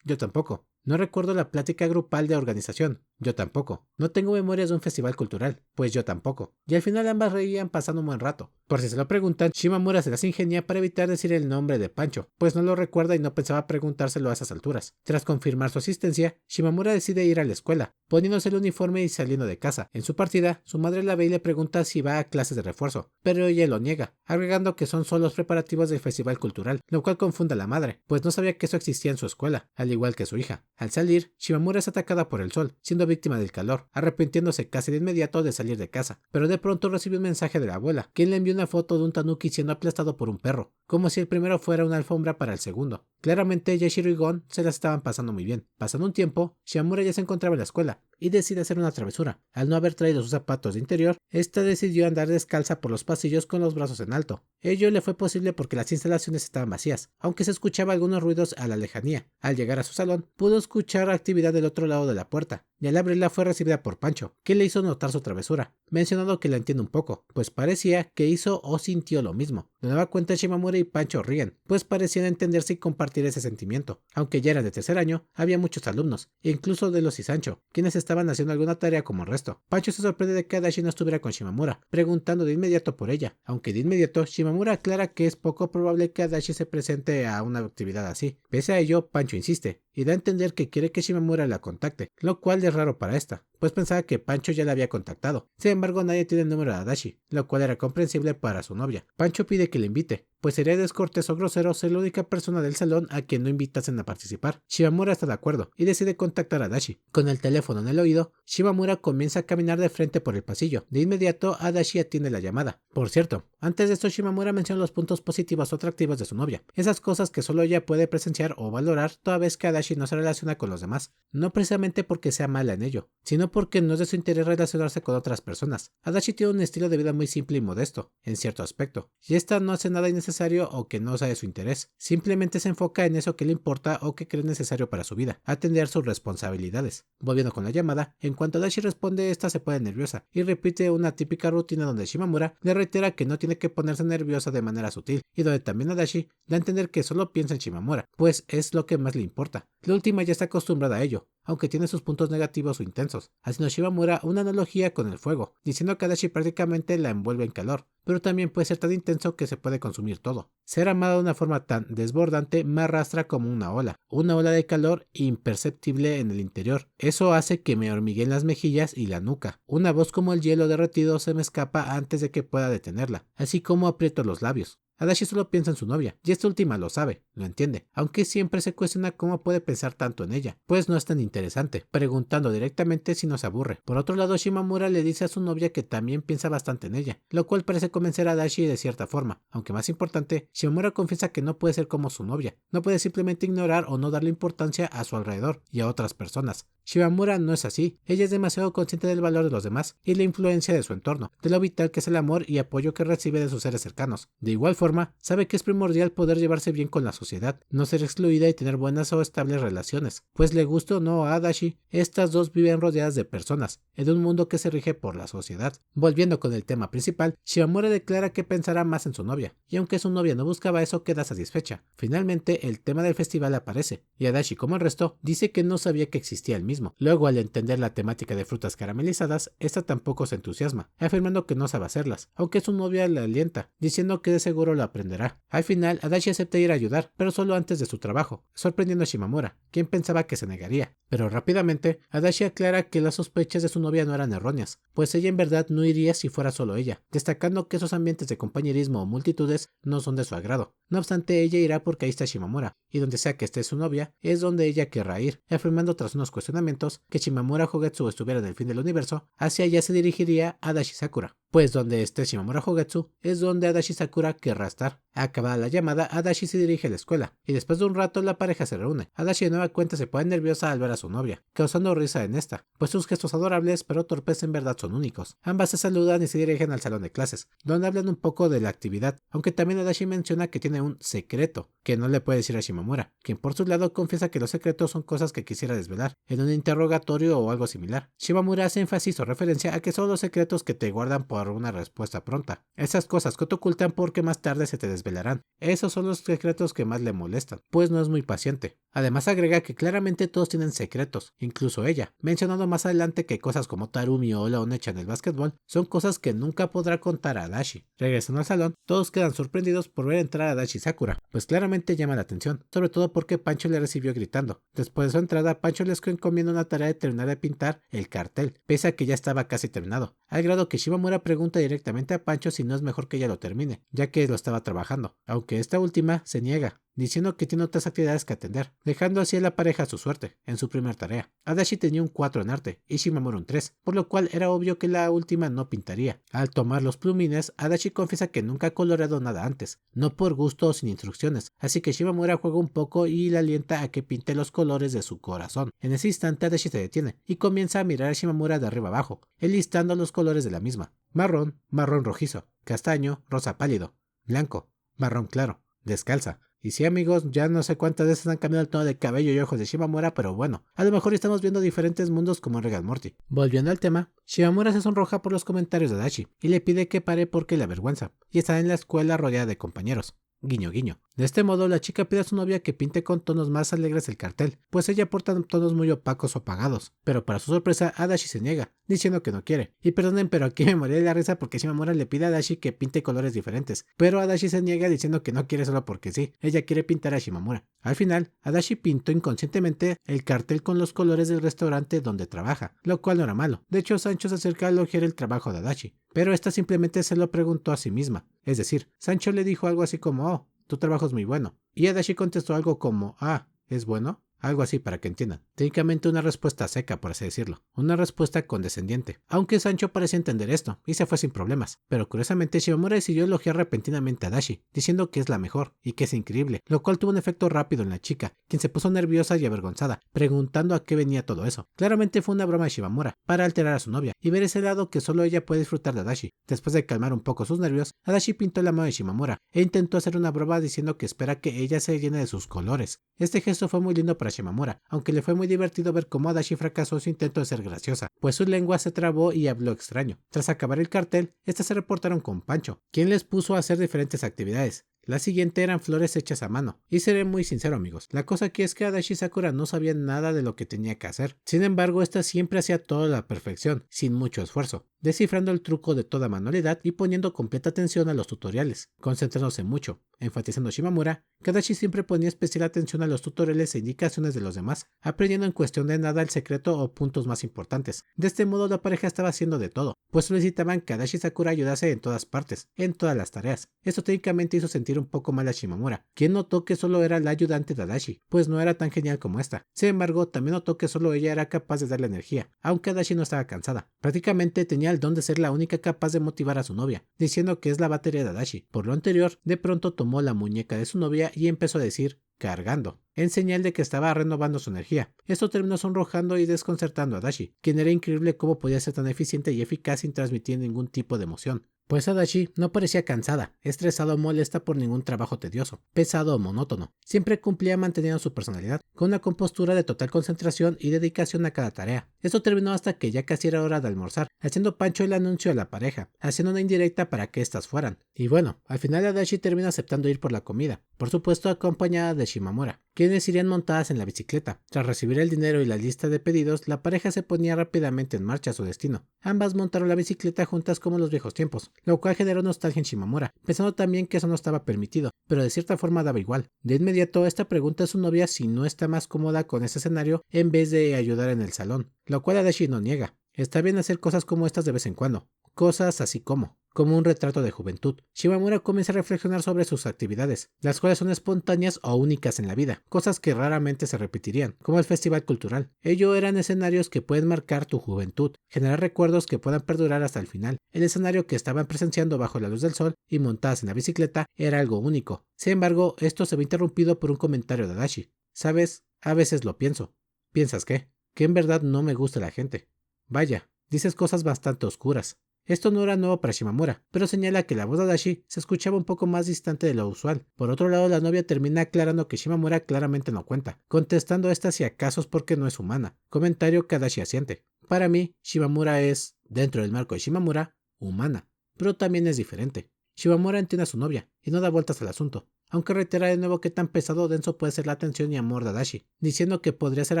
yo tampoco. No recuerdo la plática grupal de organización, yo tampoco. No tengo memorias de un festival cultural, pues yo tampoco. Y al final ambas reían pasando un buen rato. Por si se lo preguntan, Shimamura se las ingenia para evitar decir el nombre de Pancho, pues no lo recuerda y no pensaba preguntárselo a esas alturas. Tras confirmar su asistencia, Shimamura decide ir a la escuela, poniéndose el uniforme y saliendo de casa. En su partida, su madre la ve y le pregunta si va a clases de refuerzo, pero ella lo niega, agregando que son solo los preparativos del festival cultural, lo cual confunde a la madre, pues no sabía que eso existía en su escuela, al igual que su hija. Al salir, Shimamura es atacada por el sol, siendo víctima del calor, arrepintiéndose casi de inmediato de salir de casa, pero de pronto recibe un mensaje de la abuela, quien le envió una foto de un tanuki siendo aplastado por un perro, como si el primero fuera una alfombra para el segundo. Claramente Yashiro y Gon se la estaban pasando muy bien. Pasando un tiempo, Shimamura ya se encontraba en la escuela, y decide hacer una travesura. Al no haber traído sus zapatos de interior, esta decidió andar descalza por los pasillos con los brazos en alto. Ello le fue posible porque las instalaciones estaban vacías, aunque se escuchaba algunos ruidos a la lejanía. Al llegar a su salón, pudo escuchar actividad del otro lado de la puerta, y al abrirla fue recibida por Pancho, que le hizo notar su travesura, mencionando que la entiende un poco, pues parecía que hizo o sintió lo mismo. De nueva cuenta Shimamura y Pancho ríen, pues parecían entenderse y compartir ese sentimiento. Aunque ya eran de tercer año, había muchos alumnos, incluso de los Isancho, quienes estaban haciendo alguna tarea como el resto. Pancho se sorprende de que Adachi no estuviera con Shimamura, preguntando de inmediato por ella, aunque de inmediato Shimamura aclara que es poco probable que Adachi se presente a una actividad así. Pese a ello, Pancho insiste, y da a entender que quiere que Shimamura la contacte, lo cual es raro para esta, pues pensaba que Pancho ya la había contactado. Sin embargo, nadie tiene el número de Adachi, lo cual era comprensible para su novia. Pancho pide que le invite, pues sería descortés o grosero ser la única persona del salón a quien no invitasen a participar. Shimamura está de acuerdo y decide contactar a Adachi. Con el teléfono en el oído, Shimamura comienza a caminar de frente por el pasillo. De inmediato, Adachi atiende la llamada. Por cierto, antes de esto Shimamura menciona los puntos positivos o atractivos de su novia, esas cosas que solo ella puede presenciar o valorar toda vez que Adachi no se relaciona con los demás, no precisamente porque sea mala en ello, sino porque no es de su interés relacionarse con otras personas. Adachi tiene un estilo de vida muy simple y modesto, en cierto aspecto, y esta no hace nada innecesario o que no sea de su interés, simplemente se enfoca en eso que le importa o que cree necesario para su vida, atender sus responsabilidades. Volviendo con la llamada, en cuanto Adachi responde, esta se pone nerviosa y repite una típica rutina donde Shimamura le reitera que no tiene que ponerse nerviosa de manera sutil, y donde también Adachi da a entender que solo piensa en Shimamura, pues es lo que más le importa. La última ya está acostumbrada a ello, aunque tiene sus puntos negativos o intensos, haciendo Shimamura una analogía con el fuego, diciendo que Adachi prácticamente la envuelve en calor, pero también puede ser tan intenso que se puede consumir todo. Ser amada de una forma tan desbordante me arrastra como una ola de calor imperceptible en el interior. Eso hace que me hormigueen las mejillas y la nuca. Una voz como el hielo derretido se me escapa antes de que pueda detenerla, así como aprieto los labios. Adachi solo piensa en su novia, y esta última lo sabe, lo entiende, aunque siempre se cuestiona cómo puede pensar tanto en ella, pues no es tan interesante, preguntando directamente si no se aburre. Por otro lado, Shimamura le dice a su novia que también piensa bastante en ella, lo cual parece convencer a Adachi de cierta forma, aunque más importante, Shimamura confiesa que no puede ser como su novia, no puede simplemente ignorar o no darle importancia a su alrededor y a otras personas. Shimamura no es así, ella es demasiado consciente del valor de los demás y la influencia de su entorno, de lo vital que es el amor y apoyo que recibe de sus seres cercanos. De igual forma, forma, sabe que es primordial poder llevarse bien con la sociedad, no ser excluida y tener buenas o estables relaciones, pues le guste o no a Adachi, estas dos viven rodeadas de personas, en un mundo que se rige por la sociedad. Volviendo con el tema principal, Shimamura declara que pensará más en su novia, y aunque su novia no buscaba eso, queda satisfecha. Finalmente, el tema del festival aparece, y Adachi, como el resto, dice que no sabía que existía el mismo. Luego, al entender la temática de frutas caramelizadas, esta tampoco se entusiasma, afirmando que no sabe hacerlas, aunque su novia le alienta, diciendo que de seguro lo aprenderá. Al final, Adachi acepta ir a ayudar, pero solo antes de su trabajo, sorprendiendo a Shimamura, quien pensaba que se negaría. Pero rápidamente, Adachi aclara que las sospechas de su novia no eran erróneas, pues ella en verdad no iría si fuera solo ella, destacando que esos ambientes de compañerismo o multitudes no son de su agrado. No obstante, ella irá porque ahí está Shimamura, y donde sea que esté su novia, es donde ella querrá ir, afirmando tras unos cuestionamientos que Shimamura Hogetsu estuviera en el fin del universo, hacia allá se dirigiría Adachi Sakura, pues donde esté Shimamura Hogetsu es donde Adachi Sakura querrá estar. Acabada la llamada, Adachi se dirige a la escuela, y después de un rato la pareja se reúne. Adachi de nueva cuenta se pone nerviosa al ver a su novia, causando risa en esta, pues sus gestos adorables pero torpes en verdad son únicos. Ambas se saludan y se dirigen al salón de clases, donde hablan un poco de la actividad, aunque también Adachi menciona que tiene un secreto, que no le puede decir a Shimamura, quien por su lado confiesa que los secretos son cosas que quisiera desvelar, en un interrogatorio o algo similar. Shimamura hace énfasis o referencia a que son los secretos que te guardan por una respuesta pronta, esas cosas que te ocultan porque más tarde se te desvelarán. Esos son los secretos que más le molestan, pues no es muy paciente. Además agrega que claramente todos tienen secretos, incluso ella, mencionando más adelante que cosas como Tarumi o la Onecha en el básquetbol son cosas que nunca podrá contar a Adachi. Regresando al salón, todos quedan sorprendidos por ver entrar a Adachi Sakura, pues claramente llama la atención, sobre todo porque Pancho le recibió gritando. Después de su entrada, Pancho les encomienda una tarea de terminar de pintar el cartel, pese a que ya estaba casi terminado, al grado que Shimamura pregunta directamente a Pancho si no es mejor que ella lo termine, ya que lo estaba trabajando, aunque esta última se niega, diciendo que tiene otras actividades que atender, dejando así a la pareja a su suerte, en su primer tarea. Adachi tenía un 4 en arte, y Shimamura un 3, por lo cual era obvio que la última no pintaría. Al tomar los plumines, Adachi confiesa que nunca ha coloreado nada antes, no por gusto o sin instrucciones, así que Shimamura juega un poco y le alienta a que pinte los colores de su corazón. En ese instante Adachi se detiene, y comienza a mirar a Shimamura de arriba abajo, enlistando los colores de la misma: marrón, marrón rojizo, castaño, rosa pálido, blanco, marrón claro, descalza. Y sí, amigos, ya no sé cuántas veces han cambiado el tono de cabello y ojos de Shimamura, pero bueno, a lo mejor estamos viendo diferentes mundos como en Rick and Morty. Volviendo al tema, Shimamura se sonroja por los comentarios de Adachi y le pide que pare porque le avergüenza, y está en la escuela rodeada de compañeros. Guiño guiño. De este modo, la chica pide a su novia que pinte con tonos más alegres el cartel, pues ella aporta tonos muy opacos o apagados. Pero para su sorpresa, Adachi se niega, diciendo que no quiere. Y perdonen, pero aquí me morí de la risa porque Shimamura le pide a Adachi que pinte colores diferentes, pero Adachi se niega diciendo que no quiere solo porque sí, ella quiere pintar a Shimamura. Al final, Adachi pintó inconscientemente el cartel con los colores del restaurante donde trabaja, lo cual no era malo. De hecho, Sancho se acerca a elogiar el trabajo de Adachi, pero esta simplemente se lo preguntó a sí misma. Es decir, Sancho le dijo algo así como: "Oh, tu trabajo es muy bueno". Y Adachi contestó algo como: "Ah, ¿es bueno?". Algo así para que entiendan. Técnicamente una respuesta seca, por así decirlo. Una respuesta condescendiente. Aunque Sancho parece entender esto, y se fue sin problemas. Pero curiosamente Shimamura decidió elogiar repentinamente a Adachi, diciendo que es la mejor, y que es increíble, lo cual tuvo un efecto rápido en la chica, quien se puso nerviosa y avergonzada, preguntando a qué venía todo eso. Claramente fue una broma de Shimamura, para alterar a su novia, y ver ese lado que solo ella puede disfrutar de Adachi. Después de calmar un poco sus nervios, Adachi pintó la mano de Shimamura, e intentó hacer una broma diciendo que espera que ella se llene de sus colores. Este gesto fue muy lindo para Shimamura, aunque le fue muy divertido ver cómo Adachi fracasó en su intento de ser graciosa, pues su lengua se trabó y habló extraño. Tras acabar el cartel, estas se reportaron con Pancho, quien les puso a hacer diferentes actividades. La siguiente eran flores hechas a mano, y seré muy sincero, amigos, la cosa aquí es que Adachi Sakura no sabía nada de lo que tenía que hacer. Sin embargo, esta siempre hacía todo a la perfección, sin mucho esfuerzo, descifrando el truco de toda manualidad y poniendo completa atención a los tutoriales, concentrándose mucho, enfatizando Shimamura que Adachi siempre ponía especial atención a los tutoriales e indicaciones de los demás, aprendiendo en cuestión de nada el secreto o puntos más importantes. De este modo la pareja estaba haciendo de todo, pues solicitaban que Adachi Sakura ayudase en todas partes, en todas las tareas. Esto técnicamente hizo sentir un poco mal a Shimamura, quien notó que solo era la ayudante de Adachi, pues no era tan genial como esta. Sin embargo, también notó que solo ella era capaz de darle energía, aunque Adachi no estaba cansada. Prácticamente tenía el don de ser la única capaz de motivar a su novia, diciendo que es la batería de Adachi. Por lo anterior, de pronto tomó la muñeca de su novia y empezó a decir: cargando, en señal de que estaba renovando su energía. Esto terminó sonrojando y desconcertando a Adachi, quien era increíble cómo podía ser tan eficiente y eficaz sin transmitir ningún tipo de emoción. Pues Adachi no parecía cansada, estresada o molesta por ningún trabajo tedioso, pesado o monótono. Siempre cumplía manteniendo su personalidad, con una compostura de total concentración y dedicación a cada tarea. Esto terminó hasta que ya casi era hora de almorzar, haciendo Pancho el anuncio a la pareja, haciendo una indirecta para que éstas fueran. Y bueno, al final Adachi termina aceptando ir por la comida, por supuesto acompañada de Shimamura, quienes irían montadas en la bicicleta. Tras recibir el dinero y la lista de pedidos, la pareja se ponía rápidamente en marcha a su destino. Ambas montaron la bicicleta juntas como en los viejos tiempos, lo cual generó nostalgia en Shimamura, pensando también que eso no estaba permitido, pero de cierta forma daba igual. De inmediato, esta pregunta a su novia si no está más cómoda con ese escenario en vez de ayudar en el salón, lo cual Adachi no niega. Está bien hacer cosas como estas de vez en cuando, cosas así como un retrato de juventud. Shimamura comienza a reflexionar sobre sus actividades, las cuales son espontáneas o únicas en la vida, cosas que raramente se repetirían, como el festival cultural. Ello eran escenarios que pueden marcar tu juventud, generar recuerdos que puedan perdurar hasta el final. El escenario que estaban presenciando bajo la luz del sol y montadas en la bicicleta era algo único. Sin embargo, esto se ve interrumpido por un comentario de Adachi. ¿Sabes? A veces lo pienso. ¿Piensas qué? Que en verdad no me gusta la gente. Vaya, dices cosas bastante oscuras. Esto no era nuevo para Shimamura, pero señala que la voz de Adachi se escuchaba un poco más distante de lo usual. Por otro lado, la novia termina aclarando que Shimamura claramente no cuenta, contestando a esta si acaso es porque no es humana, comentario que Adachi asiente. Para mí, Shimamura es, dentro del marco de Shimamura, humana, pero también es diferente. Shimamura entiende a su novia y no da vueltas al asunto, aunque reitera de nuevo que tan pesado o denso puede ser la atención y amor de Adachi, diciendo que podría ser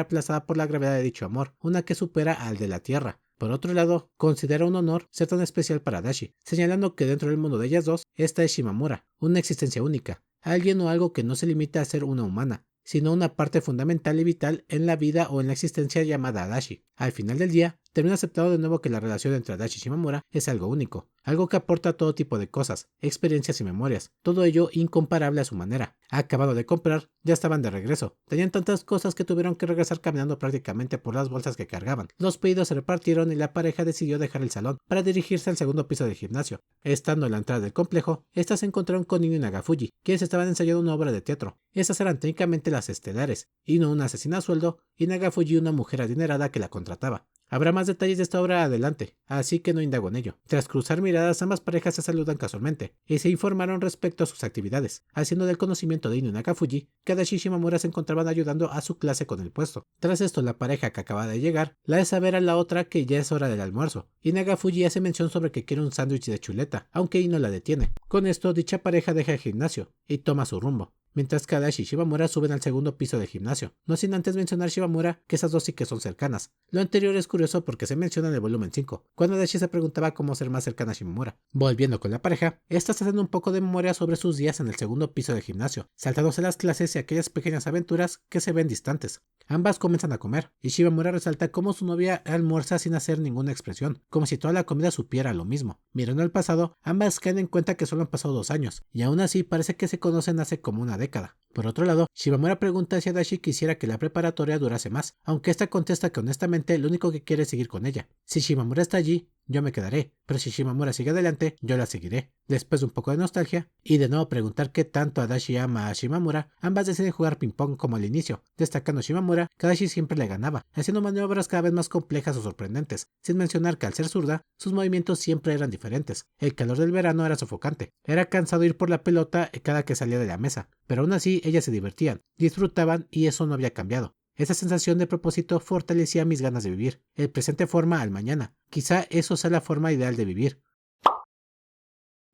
aplazada por la gravedad de dicho amor, una que supera al de la tierra. Por otro lado, considera un honor ser tan especial para Adachi, señalando que dentro del mundo de ellas dos, esta es Shimamura, una existencia única, alguien o algo que no se limita a ser una humana, sino una parte fundamental y vital en la vida o en la existencia llamada Adachi. Al final del día, termina aceptando de nuevo que la relación entre Adachi y Shimamura es algo único, algo que aporta todo tipo de cosas, experiencias y memorias, todo ello incomparable a su manera. Acabado de comprar, ya estaban de regreso. Tenían tantas cosas que tuvieron que regresar caminando prácticamente por las bolsas que cargaban. Los pedidos se repartieron y la pareja decidió dejar el salón para dirigirse al segundo piso del gimnasio. Estando en la entrada del complejo, estas se encontraron con Inu y Nagafuji, quienes estaban ensayando una obra de teatro. Estas eran técnicamente las estelares, Inu una asesina a sueldo y Nagafuji una mujer adinerada que la contrataba. Habrá más detalles de esta obra adelante, así que no indago en ello. Tras cruzar miradas, ambas parejas se saludan casualmente y se informaron respecto a sus actividades, haciendo del conocimiento de Inu y Nagafuji que Adachi y Shimamura se encontraban ayudando a su clase con el puesto. Tras esto, la pareja que acaba de llegar la hace saber a la otra que ya es hora del almuerzo, y Nagafuji hace mención sobre que quiere un sándwich de chuleta, aunque Inu la detiene. Con esto, dicha pareja deja el gimnasio y toma su rumbo, mientras que Adachi y Shimamura suben al segundo piso del gimnasio, no sin antes mencionar Shimamura que esas dos sí que son cercanas. Lo anterior es curioso porque se menciona en el volumen 5, cuando Adachi se preguntaba cómo ser más cercana a Shimamura. Volviendo con la pareja, estas hacen un poco de memoria sobre sus días en el segundo piso del gimnasio, saltándose las clases y aquellas pequeñas aventuras que se ven distantes. Ambas comienzan a comer, y Shimamura resalta cómo su novia almuerza sin hacer ninguna expresión, como si toda la comida supiera lo mismo. Mirando al pasado, ambas caen en cuenta que solo han pasado 2 años, y aún así parece que se conocen hace como una década. Por otro lado, Shimamura pregunta si Adachi quisiera que la preparatoria durase más, aunque esta contesta que honestamente lo único que quiere es seguir con ella. Si Shimamura está allí, yo me quedaré, pero si Shimamura sigue adelante, yo la seguiré. Después de un poco de nostalgia, y de nuevo preguntar qué tanto Adachi ama a Shimamura, ambas deciden jugar ping pong como al inicio, destacando Shimamura que Adachi siempre le ganaba, haciendo maniobras cada vez más complejas o sorprendentes, sin mencionar que al ser zurda, sus movimientos siempre eran diferentes. El calor del verano era sofocante, era cansado ir por la pelota cada que salía de la mesa, pero aún así ellas se divertían, disfrutaban y eso no había cambiado. Esa sensación de propósito fortalecía mis ganas de vivir. El presente forma al mañana. Quizá eso sea la forma ideal de vivir.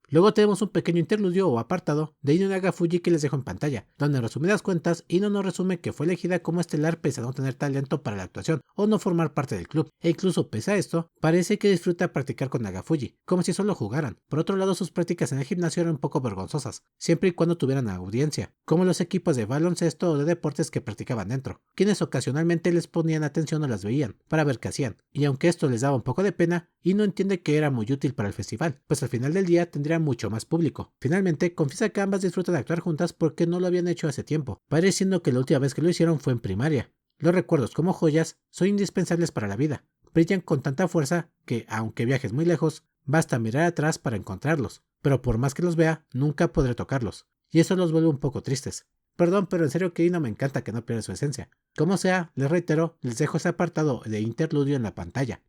Luego tenemos un pequeño interludio o apartado de Inu Nagafuji que les dejo en pantalla, donde en resumidas cuentas Inu nos resume que fue elegida como estelar pese a no tener talento para la actuación o no formar parte del club, e incluso pese a esto, parece que disfruta practicar con Nagafuji, como si solo jugaran. Por otro lado, sus prácticas en el gimnasio eran un poco vergonzosas, siempre y cuando tuvieran audiencia, como los equipos de baloncesto o de deportes que practicaban dentro, quienes ocasionalmente les ponían atención o las veían, para ver qué hacían, y aunque esto les daba un poco de pena, Inu entiende que era muy útil para el festival, pues al final del día tendría mucho más público. Finalmente, confiesa que ambas disfrutan de actuar juntas porque no lo habían hecho hace tiempo, pareciendo que la última vez que lo hicieron fue en primaria. Los recuerdos como joyas son indispensables para la vida, brillan con tanta fuerza que, aunque viajes muy lejos, basta mirar atrás para encontrarlos, pero por más que los vea, nunca podré tocarlos, y eso los vuelve un poco tristes. Perdón, pero en serio que no me encanta que no pierda su esencia. Como sea, les reitero, les dejo ese apartado de interludio en la pantalla.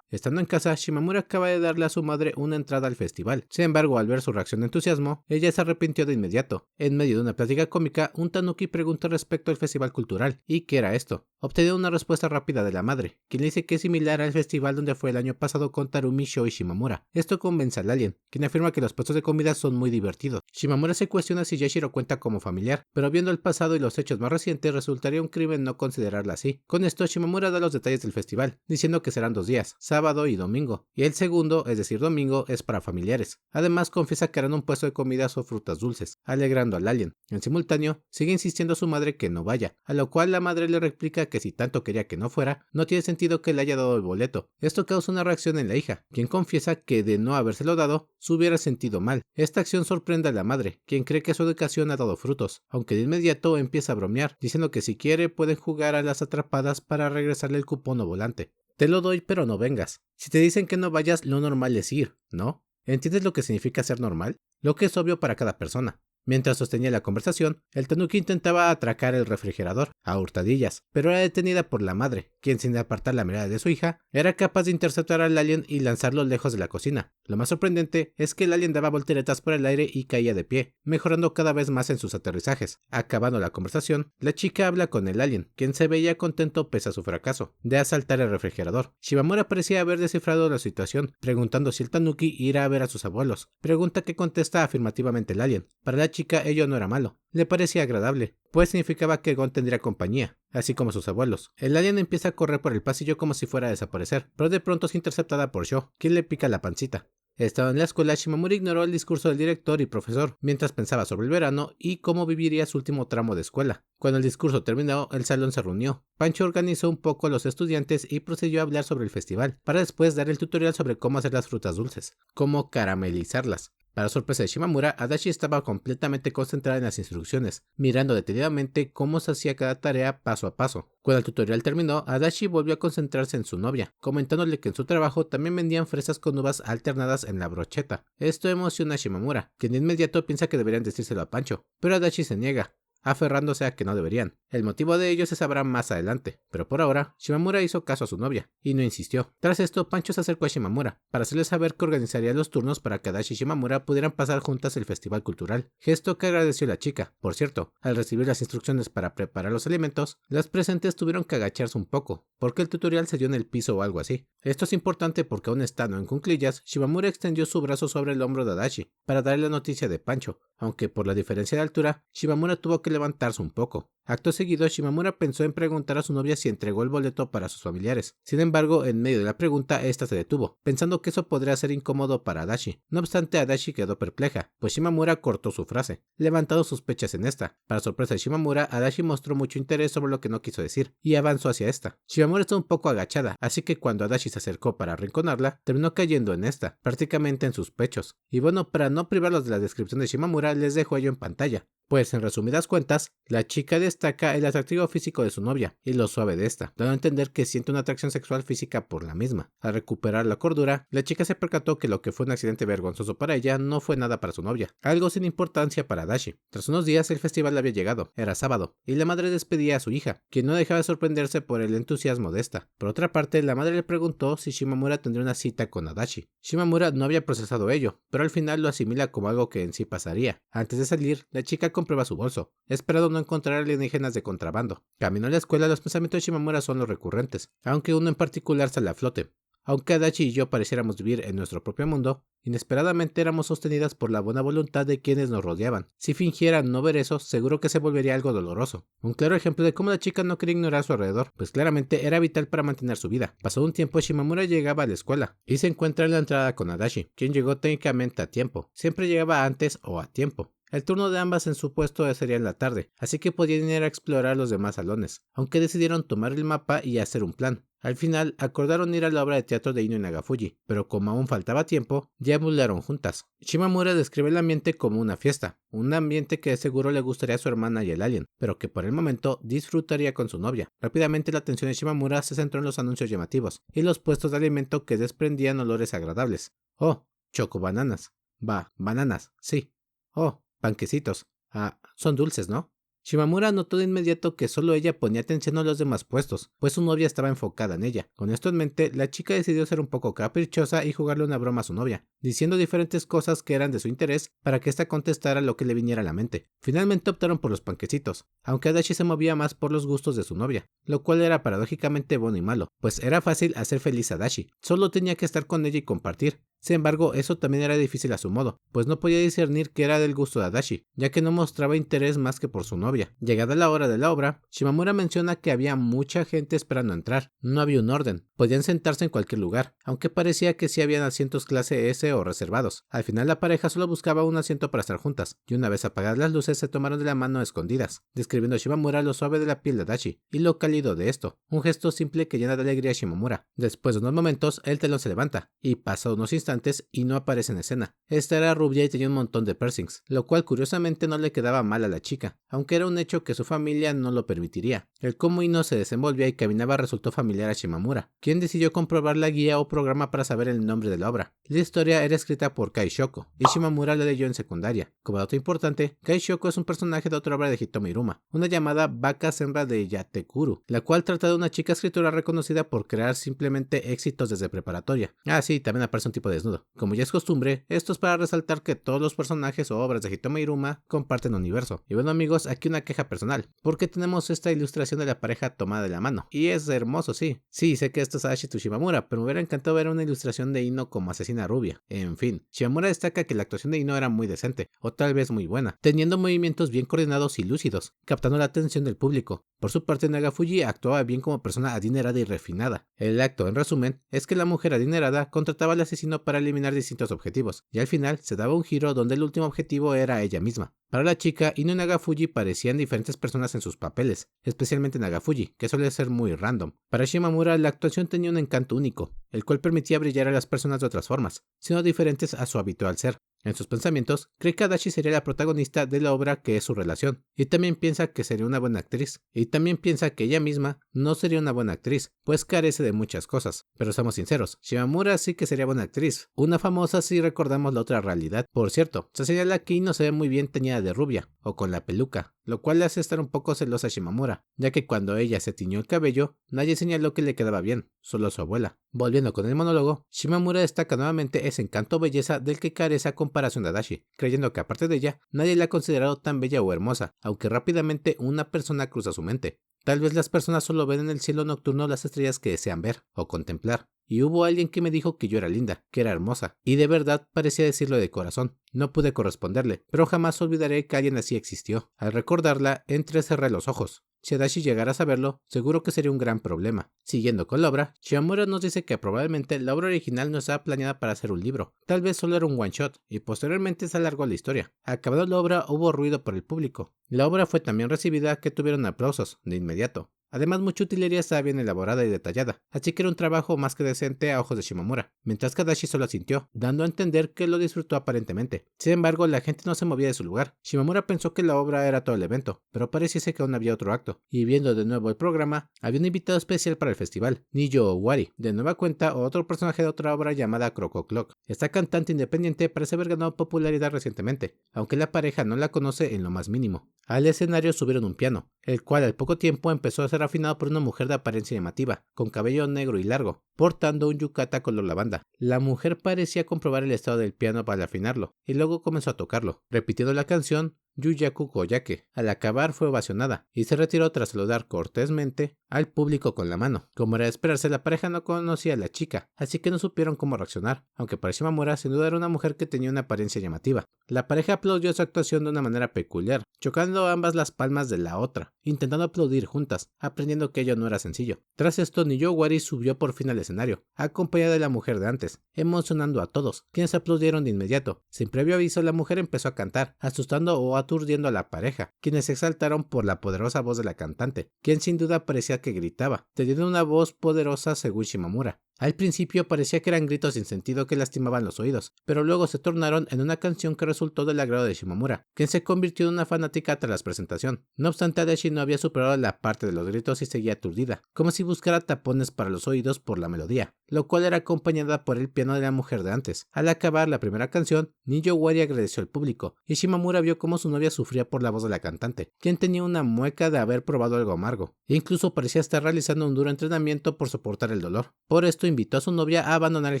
Estando en casa, Shimamura acaba de darle a su madre una entrada al festival. Sin embargo, al ver su reacción de entusiasmo, ella se arrepintió de inmediato. En medio de una plática cómica, un tanuki pregunta respecto al festival cultural y qué era esto, obteniendo una respuesta rápida de la madre, quien le dice que es similar al festival donde fue el año pasado con Tarumi, Sho y Shimamura. Esto convence al alien, quien afirma que los puestos de comida son muy divertidos. Shimamura se cuestiona si Yashiro cuenta como familiar, pero viendo el pasado y los hechos más recientes resultaría un crimen no considerarla así. Con esto, Shimamura da los detalles del festival, diciendo que serán 2 días, sábado y domingo, y el segundo, es decir domingo, es para familiares. Además confiesa que harán un puesto de comidas o frutas dulces, alegrando al alien. En simultáneo, sigue insistiendo a su madre que no vaya, a lo cual la madre le replica que si tanto quería que no fuera, no tiene sentido que le haya dado el boleto. Esto causa una reacción en la hija, quien confiesa que de no habérselo dado, se hubiera sentido mal. Esta acción sorprende a la madre, quien cree que su educación ha dado frutos, aunque de inmediato empieza a bromear, diciendo que si quiere pueden jugar a las atrapadas para regresarle el cupón o volante. Te lo doy, pero no vengas. Si te dicen que no vayas, lo normal es ir, ¿no? ¿Entiendes lo que significa ser normal? Lo que es obvio para cada persona. Mientras sostenía la conversación, el tanuki intentaba atracar el refrigerador, a hurtadillas, pero era detenida por la madre, quien sin apartar la mirada de su hija, era capaz de interceptar al alien y lanzarlo lejos de la cocina. Lo más sorprendente es que el alien daba volteretas por el aire y caía de pie, mejorando cada vez más en sus aterrizajes. Acabando la conversación, la chica habla con el alien, quien se veía contento pese a su fracaso, de asaltar el refrigerador. Shimamura parecía haber descifrado la situación, preguntando si el tanuki irá a ver a sus abuelos, pregunta que contesta afirmativamente el alien. Para la chica ello no era malo, le parecía agradable, pues significaba que Gon tendría compañía, así como sus abuelos. El alien empieza a correr por el pasillo como si fuera a desaparecer, pero de pronto es interceptada por Sho, quien le pica la pancita. Estando en la escuela, Shimamura ignoró el discurso del director y profesor, mientras pensaba sobre el verano y cómo viviría su último tramo de escuela. Cuando el discurso terminó, el salón se reunió. Pancho organizó un poco a los estudiantes y procedió a hablar sobre el festival, para después dar el tutorial sobre cómo hacer las frutas dulces, cómo caramelizarlas. Para sorpresa de Shimamura, Adachi estaba completamente concentrada en las instrucciones, mirando detenidamente cómo se hacía cada tarea paso a paso. Cuando el tutorial terminó, Adachi volvió a concentrarse en su novia, comentándole que en su trabajo también vendían fresas con uvas alternadas en la brocheta. Esto emociona a Shimamura, quien de inmediato piensa que deberían decírselo a Pancho, pero Adachi se niega, aferrándose a que no deberían. El motivo de ello se sabrá más adelante, pero por ahora, Shimamura hizo caso a su novia, y no insistió. Tras esto, Pancho se acercó a Shimamura, para hacerle saber que organizaría los turnos para que Adachi y Shimamura pudieran pasar juntas el festival cultural, gesto que agradeció la chica. Por cierto, al recibir las instrucciones para preparar los alimentos, las presentes tuvieron que agacharse un poco, porque el tutorial se dio en el piso o algo así. Esto es importante porque aún estando en cuclillas, Shimamura extendió su brazo sobre el hombro de Adachi, para darle la noticia de Pancho, aunque por la diferencia de altura, Shimamura tuvo que levantarse un poco. Acto seguido, Shimamura pensó en preguntar a su novia si entregó el boleto para sus familiares. Sin embargo, en medio de la pregunta, esta se detuvo, pensando que eso podría ser incómodo para Adachi. No obstante, Adachi quedó perpleja, pues Shimamura cortó su frase, levantando sospechas en esta. Para sorpresa de Shimamura, Adachi mostró mucho interés sobre lo que no quiso decir, y avanzó hacia esta. Shimamura estaba un poco agachada, así que cuando Adachi se acercó para arrinconarla, terminó cayendo en esta, prácticamente en sus pechos. Y bueno, para no privarlos de la descripción de Shimamura, les dejo ello en pantalla. Pues en resumidas cuentas, la chica destaca el atractivo físico de su novia y lo suave de esta, dando a entender que siente una atracción sexual física por la misma. Al recuperar la cordura, la chica se percató que lo que fue un accidente vergonzoso para ella no fue nada para su novia, algo sin importancia para Adachi. Tras unos días el festival había llegado, era sábado, y la madre despedía a su hija, quien no dejaba de sorprenderse por el entusiasmo de esta. Por otra parte, la madre le preguntó si Shimamura tendría una cita con Adachi. Shimamura no había procesado ello, pero al final lo asimila como algo que en sí pasaría. Antes de salir, la chica comprueba su bolso, esperando no encontrar alienígenas de contrabando. Camino a la escuela, los pensamientos de Shimamura son los recurrentes, aunque uno en particular sale a flote. Aunque Adachi y yo pareciéramos vivir en nuestro propio mundo, inesperadamente éramos sostenidas por la buena voluntad de quienes nos rodeaban. Si fingieran no ver eso, seguro que se volvería algo doloroso. Un claro ejemplo de cómo la chica no quería ignorar a su alrededor, pues claramente era vital para mantener su vida. Pasado un tiempo, Shimamura llegaba a la escuela y se encuentra en la entrada con Adachi, quien llegó técnicamente a tiempo. Siempre llegaba antes o a tiempo. El turno de ambas en su puesto sería en la tarde, así que podían ir a explorar los demás salones, aunque decidieron tomar el mapa y hacer un plan. Al final, acordaron ir a la obra de teatro de Ino Nagafuji, pero como aún faltaba tiempo, deambularon juntas. Shimamura describe el ambiente como una fiesta, un ambiente que de seguro le gustaría a su hermana y el alien, pero que por el momento disfrutaría con su novia. Rápidamente la atención de Shimamura se centró en los anuncios llamativos y los puestos de alimento que desprendían olores agradables. Oh, chocobananas. Bananas, sí. Oh, panquecitos. Ah, son dulces, ¿no? Shimamura notó de inmediato que solo ella ponía atención a los demás puestos, pues su novia estaba enfocada en ella. Con esto en mente, la chica decidió ser un poco caprichosa y jugarle una broma a su novia, diciendo diferentes cosas que eran de su interés para que ésta contestara lo que le viniera a la mente. Finalmente optaron por los panquecitos, aunque Adachi se movía más por los gustos de su novia, lo cual era paradójicamente bueno y malo, pues era fácil hacer feliz a Adachi, solo tenía que estar con ella y compartir. Sin embargo, eso también era difícil a su modo, pues no podía discernir que era del gusto de Adachi, ya que no mostraba interés más que por su novia. Llegada la hora de la obra, Shimamura menciona que había mucha gente esperando entrar. No había un orden, podían sentarse en cualquier lugar, aunque parecía que sí habían asientos clase S o reservados. Al final la pareja solo buscaba un asiento para estar juntas, y una vez apagadas las luces se tomaron de la mano a escondidas, describiendo a Shimamura lo suave de la piel de Adachi, y lo cálido de esto, un gesto simple que llena de alegría a Shimamura. Después de unos momentos, el telón se levanta, y pasa unos instantes y no aparece en escena. Esta era rubia y tenía un montón de piercings, lo cual curiosamente no le quedaba mal a la chica, aunque era un hecho que su familia no lo permitiría. El cómo Ino se desenvolvía y caminaba resultó familiar a Shimamura, quien decidió comprobar la guía o programa para saber el nombre de la obra. La historia era escrita por Kai Shoko, y Shimamura la leyó en secundaria. Como dato importante, Kai Shoko es un personaje de otra obra de Hitomi Iruma, una llamada Vaca Hembra de Yatekuru, la cual trata de una chica escritora reconocida por crear simplemente éxitos desde preparatoria. Ah, sí, también aparece un tipo de desnudo. Como ya es costumbre, esto es para resaltar que todos los personajes o obras de Hitomi Iruma comparten universo. Y bueno amigos, aquí una queja personal, porque tenemos esta ilustración de la pareja tomada de la mano. Y es hermoso, sí. Sí, sé que esto es Adachi Shimamura, pero me hubiera encantado ver una ilustración de Ino como asesina rubia. En fin, Shimamura destaca que la actuación de Ino era muy decente, o tal vez muy buena, teniendo movimientos bien coordinados y lúcidos, captando la atención del público. Por su parte, Nagafuji actuaba bien como persona adinerada y refinada. El acto, en resumen, es que la mujer adinerada contrataba al asesino para eliminar distintos objetivos, y al final se daba un giro donde el último objetivo era ella misma. Para la chica, Ino y Nagafuji parecían diferentes personas en sus papeles, especialmente Nagafuji, que suele ser muy random. Para Shimamura, la actuación tenía un encanto único, el cual permitía brillar a las personas de otras formas, siendo diferentes a su habitual ser. En sus pensamientos, cree que Adachi sería la protagonista de la obra que es su relación, y también piensa que sería una buena actriz, y también piensa que ella misma no sería una buena actriz, pues carece de muchas cosas. Pero seamos sinceros, Shimamura sí que sería buena actriz, una famosa si recordamos la otra realidad. Por cierto, se señala que no se ve muy bien teñida de rubia, o con la peluca, lo cual le hace estar un poco celosa a Shimamura, ya que cuando ella se tiñó el cabello, nadie señaló que le quedaba bien, solo su abuela. Volviendo con el monólogo, Shimamura destaca nuevamente ese encanto o belleza del que carece a comparación de Adachi, creyendo que aparte de ella, nadie la ha considerado tan bella o hermosa, aunque rápidamente una persona cruza su mente. Tal vez las personas solo ven en el cielo nocturno las estrellas que desean ver o contemplar. Y hubo alguien que me dijo que yo era linda, que era hermosa, y de verdad parecía decirlo de corazón. No pude corresponderle, pero jamás olvidaré que alguien así existió. Al recordarla, entrecerré los ojos. Si Adachi llegara a saberlo, seguro que sería un gran problema. Siguiendo con la obra, Shimamura nos dice que probablemente la obra original no estaba planeada para ser un libro, tal vez solo era un one shot, y posteriormente se alargó la historia. Acabada la obra hubo ruido por el público. La obra fue tan bien recibida que tuvieron aplausos, de inmediato. Además, mucha utilería estaba bien elaborada y detallada, así que era un trabajo más que decente a ojos de Shimamura, mientras que Adachi solo asintió, dando a entender que lo disfrutó aparentemente. Sin embargo, la gente no se movía de su lugar. Shimamura pensó que la obra era todo el evento, pero pareciese que aún había otro acto, y viendo de nuevo el programa, había un invitado especial para el festival, Niyo Owari, de nueva cuenta otro personaje de otra obra llamada Croco Clock. Esta cantante independiente parece haber ganado popularidad recientemente, aunque la pareja no la conoce en lo más mínimo. Al escenario subieron un piano, el cual al poco tiempo empezó a ser afinado por una mujer de apariencia llamativa, con cabello negro y largo, portando un yukata color lavanda. La mujer parecía comprobar el estado del piano para afinarlo, y luego comenzó a tocarlo, repitiendo la canción Yuyaku Koyake. Al acabar fue ovacionada, y se retiró tras saludar cortésmente al público con la mano. Como era de esperarse, la pareja no conocía a la chica, así que no supieron cómo reaccionar, aunque para Shimamura sin duda era una mujer que tenía una apariencia llamativa. La pareja aplaudió su actuación de una manera peculiar, chocando ambas las palmas de la otra, intentando aplaudir juntas, aprendiendo que ello no era sencillo. Tras esto, Niyo Owari subió por fin al escenario, acompañada de la mujer de antes, emocionando a todos, quienes aplaudieron de inmediato. Sin previo aviso, la mujer empezó a cantar, asustando o aturdiendo a la pareja, quienes se exaltaron por la poderosa voz de la cantante, quien sin duda parecía que gritaba, teniendo una voz poderosa según Shimamura. Al principio parecía que eran gritos sin sentido que lastimaban los oídos, pero luego se tornaron en una canción que resultó del agrado de Shimamura, quien se convirtió en una fanática tras la presentación. No obstante, Adachi no había superado la parte de los gritos y seguía aturdida, como si buscara tapones para los oídos por la melodía. lo cual era acompañada por el piano de la mujer de antes. Al acabar la primera canción, Niyowari agradeció al público, y Shimamura vio cómo su novia sufría por la voz de la cantante, quien tenía una mueca de haber probado algo amargo, e incluso parecía estar realizando un duro entrenamiento por soportar el dolor. Por esto invitó a su novia a abandonar el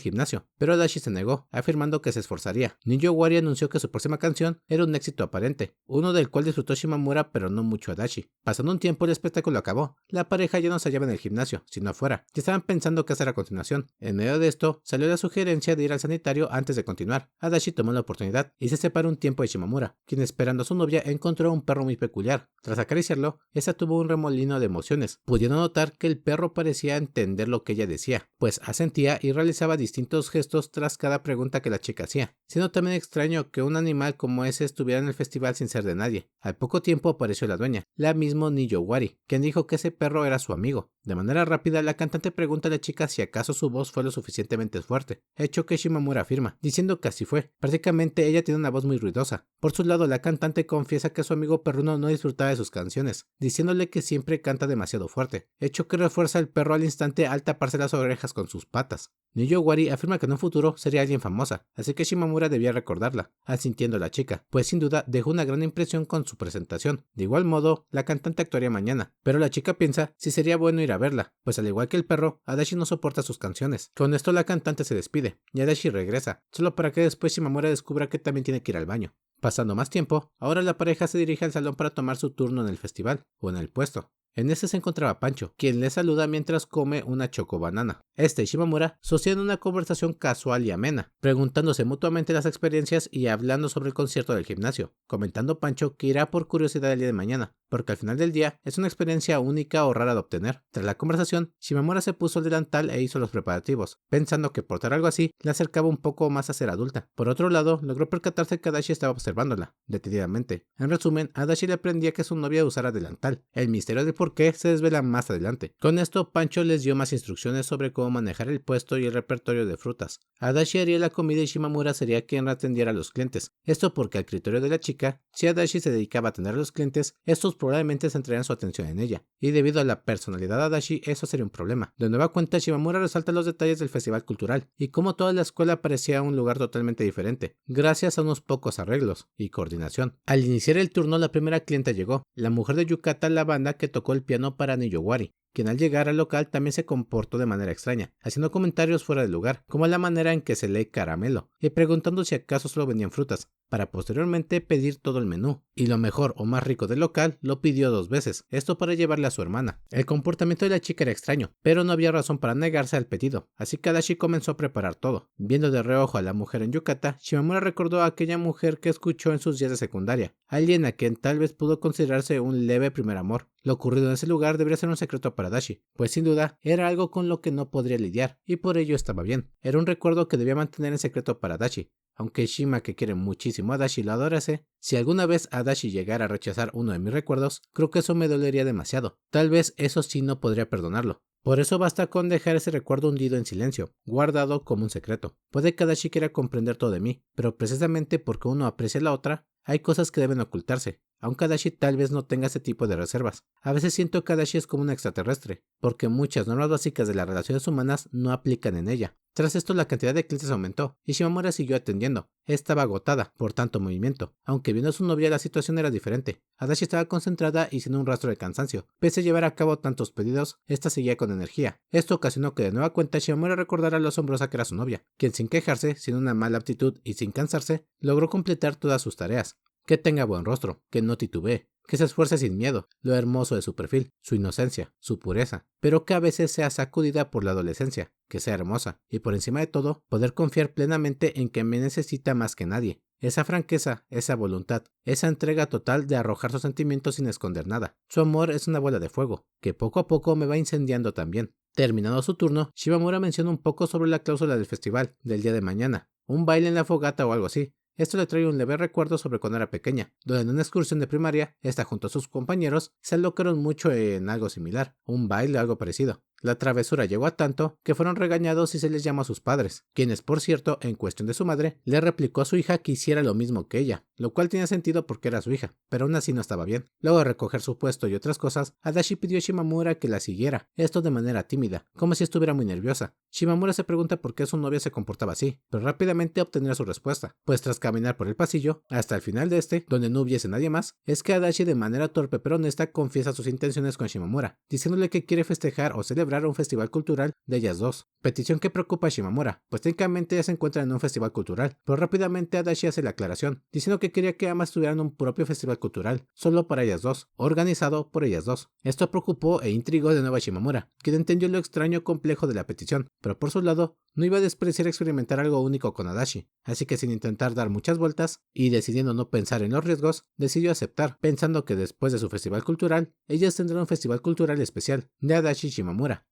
gimnasio, pero Adachi se negó, afirmando que se esforzaría. Niyowari anunció que su próxima canción era un éxito aparente, uno del cual disfrutó Shimamura pero no mucho Adachi. Pasando un tiempo el espectáculo acabó, la pareja ya no se hallaba en el gimnasio, sino afuera, y estaban pensando qué hacer a continuación. En medio de esto, salió la sugerencia de ir al sanitario antes de continuar. Adachi tomó la oportunidad y se separó un tiempo de Shimamura, quien esperando a su novia encontró un perro muy peculiar. Tras acariciarlo, esta tuvo un remolino de emociones, pudiendo notar que el perro parecía entender lo que ella decía, pues asentía y realizaba distintos gestos tras cada pregunta que la chica hacía, siendo también extraño que un animal como ese estuviera en el festival sin ser de nadie. Al poco tiempo apareció la dueña, la misma Niyowari, quien dijo que ese perro era su amigo. De manera rápida, la cantante pregunta a la chica si acaso su voz fue lo suficientemente fuerte, hecho que Shimamura afirma, diciendo que así fue. Prácticamente ella tiene una voz muy ruidosa. Por su lado, la cantante confiesa que su amigo perruno no disfrutaba de sus canciones, diciéndole que siempre canta demasiado fuerte, hecho que refuerza al perro al instante al taparse las orejas con sus patas. Niyowari afirma que en un futuro sería alguien famosa, así que Shimamura debía recordarla, asintiendo a la chica, pues sin duda dejó una gran impresión con su presentación. De igual modo, la cantante actuaría mañana, pero la chica piensa si sería bueno ir a verla, pues al igual que el perro, Adachi no soporta sus canciones. Con esto la cantante se despide, y Adachi regresa, solo para que después Shimamura descubra que también tiene que ir al baño. Pasando más tiempo, ahora la pareja se dirige al salón para tomar su turno en el festival, o en el puesto. En ese se encontraba Pancho, quien le saluda mientras come una chocobanana. Este y Shimamura sostienen una conversación casual y amena, preguntándose mutuamente las experiencias y hablando sobre el concierto del gimnasio, comentando Pancho que irá por curiosidad el día de mañana, porque al final del día es una experiencia única o rara de obtener. Tras la conversación, Shimamura se puso el delantal e hizo los preparativos, pensando que portar algo así le acercaba un poco más a ser adulta. Por otro lado, logró percatarse que Adachi estaba observándola, detenidamente. En resumen, Adachi le aprendía que su novia usara delantal. El misterio del por qué se desvela más adelante. Con esto, Pancho les dio más instrucciones sobre cómo manejar el puesto y el repertorio de frutas. Adachi haría la comida y Shimamura sería quien atendiera a los clientes. Esto porque al criterio de la chica, si Adachi se dedicaba a atender a los clientes, estos probablemente centrarían su atención en ella, y debido a la personalidad de Adachi, eso sería un problema. De nueva cuenta, Shimamura resalta los detalles del festival cultural, y cómo toda la escuela parecía un lugar totalmente diferente, gracias a unos pocos arreglos y coordinación. Al iniciar el turno, la primera clienta llegó, la mujer de Yukata, la banda que tocó el piano para Niyowari, quien al llegar al local también se comportó de manera extraña, haciendo comentarios fuera de lugar, como la manera en que se lee caramelo, y preguntando si acaso solo vendían frutas, para posteriormente pedir todo el menú, y lo mejor o más rico del local lo pidió 2 veces, esto para llevarle a su hermana. El comportamiento de la chica era extraño, pero no había razón para negarse al pedido, así que Adachi comenzó a preparar todo. Viendo de reojo a la mujer en yukata, Shimamura recordó a aquella mujer que escuchó en sus días de secundaria, alguien a quien tal vez pudo considerarse un leve primer amor. Lo ocurrido en ese lugar debería ser un secreto para Adachi, pues sin duda era algo con lo que no podría lidiar, y por ello estaba bien. Era un recuerdo que debía mantener en secreto para Adachi. Aunque Shima, que quiere muchísimo a Adachi, lo adorase, si alguna vez Adachi llegara a rechazar uno de mis recuerdos, creo que eso me dolería demasiado. Tal vez eso sí no podría perdonarlo. Por eso basta con dejar ese recuerdo hundido en silencio, guardado como un secreto. Puede que Adachi quiera comprender todo de mí, pero precisamente porque uno aprecia a la otra, hay cosas que deben ocultarse, aunque Adachi tal vez no tenga ese tipo de reservas. A veces siento que Adachi es como un extraterrestre, porque muchas normas básicas de las relaciones humanas no aplican en ella. Tras esto la cantidad de clientes aumentó, y Shimamura siguió atendiendo. Estaba agotada por tanto movimiento, aunque viendo a su novia la situación era diferente. Adachi estaba concentrada y sin un rastro de cansancio. Pese a llevar a cabo tantos pedidos, esta seguía con energía. Esto ocasionó que de nueva cuenta Shimamura recordara lo asombrosa que era su novia, quien sin quejarse, sin una mala actitud y sin cansarse, logró completar todas sus tareas. Que tenga buen rostro, que no titubee, que se esfuerce sin miedo, lo hermoso de su perfil, su inocencia, su pureza, pero que a veces sea sacudida por la adolescencia, que sea hermosa, y por encima de todo, poder confiar plenamente en que me necesita más que nadie. Esa franqueza, esa voluntad, esa entrega total de arrojar sus sentimientos sin esconder nada. Su amor es una bola de fuego, que poco a poco me va incendiando también. Terminado su turno, Shimamura menciona un poco sobre la cláusula del festival, del día de mañana, un baile en la fogata o algo así. Esto le trae un leve recuerdo sobre cuando era pequeña, donde en una excursión de primaria, esta junto a sus compañeros se alocaron mucho en algo similar, un baile o algo parecido. La travesura llegó a tanto que fueron regañados y se les llamó a sus padres, quienes por cierto, en cuestión de su madre, le replicó a su hija que hiciera lo mismo que ella, lo cual tenía sentido porque era su hija, pero aún así no estaba bien. Luego de recoger su puesto y otras cosas, Adachi pidió a Shimamura que la siguiera, esto de manera tímida, como si estuviera muy nerviosa. Shimamura se pregunta por qué su novia se comportaba así, pero rápidamente obtendrá su respuesta, pues tras caminar por el pasillo, hasta el final de este, donde no hubiese nadie más, es que Adachi de manera torpe pero honesta confiesa sus intenciones con Shimamura, diciéndole que quiere festejar o celebrar un festival cultural de ellas dos, petición que preocupa a Shimamura, pues técnicamente ya se encuentran en un festival cultural, pero rápidamente Adachi hace la aclaración, diciendo que quería que ambas tuvieran un propio festival cultural, solo para ellas dos, organizado por ellas dos. Esto preocupó e intrigó de nuevo a Shimamura, quien entendió lo extraño complejo de la petición, pero por su lado, no iba a despreciar experimentar algo único con Adachi, así que sin intentar dar muchas vueltas, y decidiendo no pensar en los riesgos, decidió aceptar, pensando que después de su festival cultural, ellas tendrán un festival cultural especial, de Adachi Shimamura.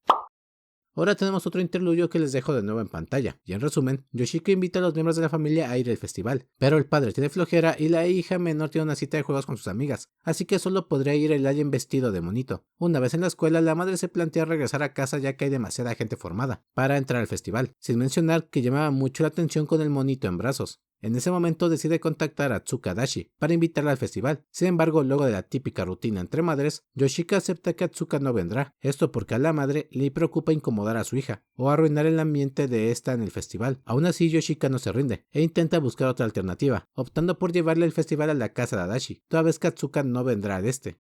Ahora tenemos otro interludio que les dejo de nuevo en pantalla, y en resumen, Yoshiko invita a los miembros de la familia a ir al festival, pero el padre tiene flojera y la hija menor tiene una cita de juegos con sus amigas, así que solo podría ir el alien vestido de monito. Una vez en la escuela, la madre se plantea regresar a casa ya que hay demasiada gente formada para entrar al festival, sin mencionar que llamaba mucho la atención con el monito en brazos. En ese momento decide contactar a Tsuka Adachi para invitarla al festival. Sin embargo, luego de la típica rutina entre madres, Yoshika acepta que Atsuka no vendrá. Esto porque a la madre le preocupa incomodar a su hija o arruinar el ambiente de esta en el festival. Aún así, Yoshika no se rinde e intenta buscar otra alternativa, optando por llevarle el festival a la casa de Adachi, toda vez que Atsuka no vendrá de este.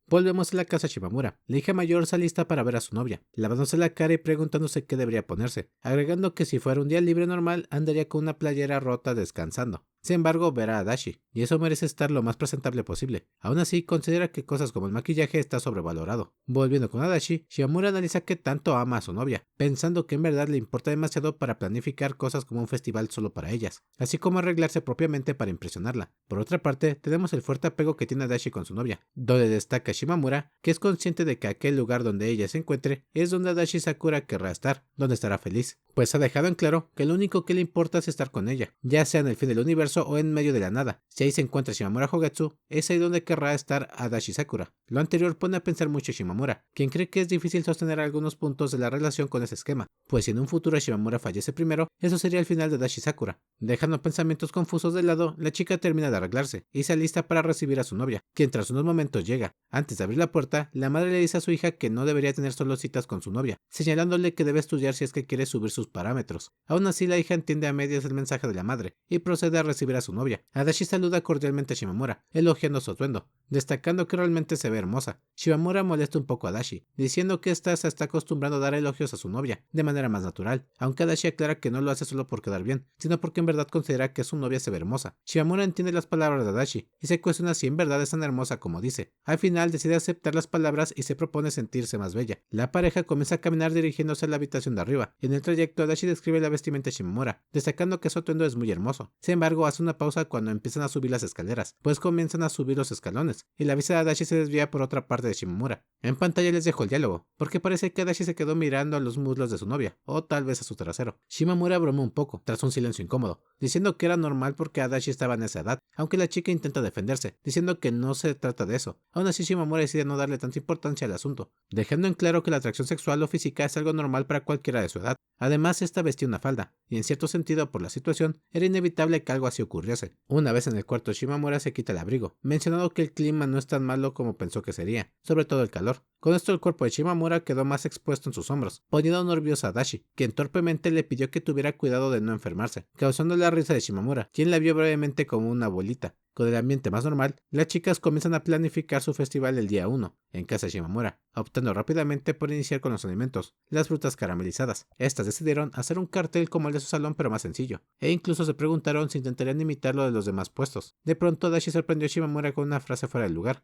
Volvemos a la casa Shimamura. La hija mayor está lista para ver a su novia, lavándose la cara y preguntándose qué debería ponerse, agregando que si fuera un día libre normal andaría con una playera rota descansando. Sin embargo, verá a Adachi, y eso merece estar lo más presentable posible. Aún así, considera que cosas como el maquillaje está sobrevalorado. Volviendo con Adachi, Shimamura analiza que tanto ama a su novia, pensando que en verdad le importa demasiado para planificar cosas como un festival solo para ellas, así como arreglarse propiamente para impresionarla. Por otra parte, tenemos el fuerte apego que tiene Adachi con su novia, donde destaca Shimamura, que es consciente de que aquel lugar donde ella se encuentre es donde Adachi Sakura querrá estar, donde estará feliz, pues ha dejado en claro que lo único que le importa es estar con ella, ya sea en el fin del universo o en medio de la nada. Si ahí se encuentra Shimamura Hogatsu, es ahí donde querrá estar Adachi Sakura. Lo anterior pone a pensar mucho a Shimamura, quien cree que es difícil sostener algunos puntos de la relación con ese esquema, pues si en un futuro Shimamura fallece primero, eso sería el final de Adachi Sakura. Dejando pensamientos confusos de lado, la chica termina de arreglarse y se alista para recibir a su novia, quien tras unos momentos llega. Antes de abrir la puerta, la madre le dice a su hija que no debería tener solo citas con su novia, señalándole que debe estudiar si es que quiere subir sus parámetros. Aún así, la hija entiende a medias el mensaje de la madre y procede a recibir a su novia. Adachi saluda cordialmente a Shimamura, elogiando su atuendo, destacando que realmente se ve hermosa. Shimamura molesta un poco a Adachi, diciendo que ésta se está acostumbrando a dar elogios a su novia, de manera más natural, aunque Adachi aclara que no lo hace solo por quedar bien, sino porque en verdad considera que su novia se ve hermosa. Shimamura entiende las palabras de Adachi y se cuestiona si en verdad es tan hermosa como dice. Al final decide aceptar las palabras y se propone sentirse más bella. La pareja comienza a caminar dirigiéndose a la habitación de arriba. En el trayecto, Adachi describe la vestimenta de Shimamura, destacando que su atuendo es muy hermoso. Sin embargo, hace una pausa cuando empiezan a subir las escaleras, pues comienzan a subir los escalones, y la vista de Adachi se desvía por otra parte de Shimamura. En pantalla les dejo el diálogo, porque parece que Adachi se quedó mirando a los muslos de su novia, o tal vez a su trasero. Shimamura bromea un poco, tras un silencio incómodo, diciendo que era normal porque Adachi estaba en esa edad, aunque la chica intenta defenderse, diciendo que no se trata de eso. Aún así, Shimamura decide no darle tanta importancia al asunto, dejando en claro que la atracción sexual o física es algo normal para cualquiera de su edad. Además, esta vestía una falda, y en cierto sentido, por la situación, era inevitable que algo así ocurriese. Una vez en el cuarto, Shimamura se quita el abrigo, mencionando que el clima no es tan malo como pensó que sería, sobre todo el calor. Con esto el cuerpo de Shimamura quedó más expuesto en sus hombros, poniendo nerviosa a Adachi, quien torpemente le pidió que tuviera cuidado de no enfermarse, causando la risa de Shimamura, quien la vio brevemente como una abuelita. Con el ambiente más normal, las chicas comienzan a planificar su festival el día 1, en casa de Shimamura, optando rápidamente por iniciar con los alimentos, las frutas caramelizadas. Estas decidieron hacer un cartel como el de su salón pero más sencillo, e incluso se preguntaron si intentarían imitar lo de los demás puestos. De pronto Adachi sorprendió a Shimamura con una frase fuera del lugar.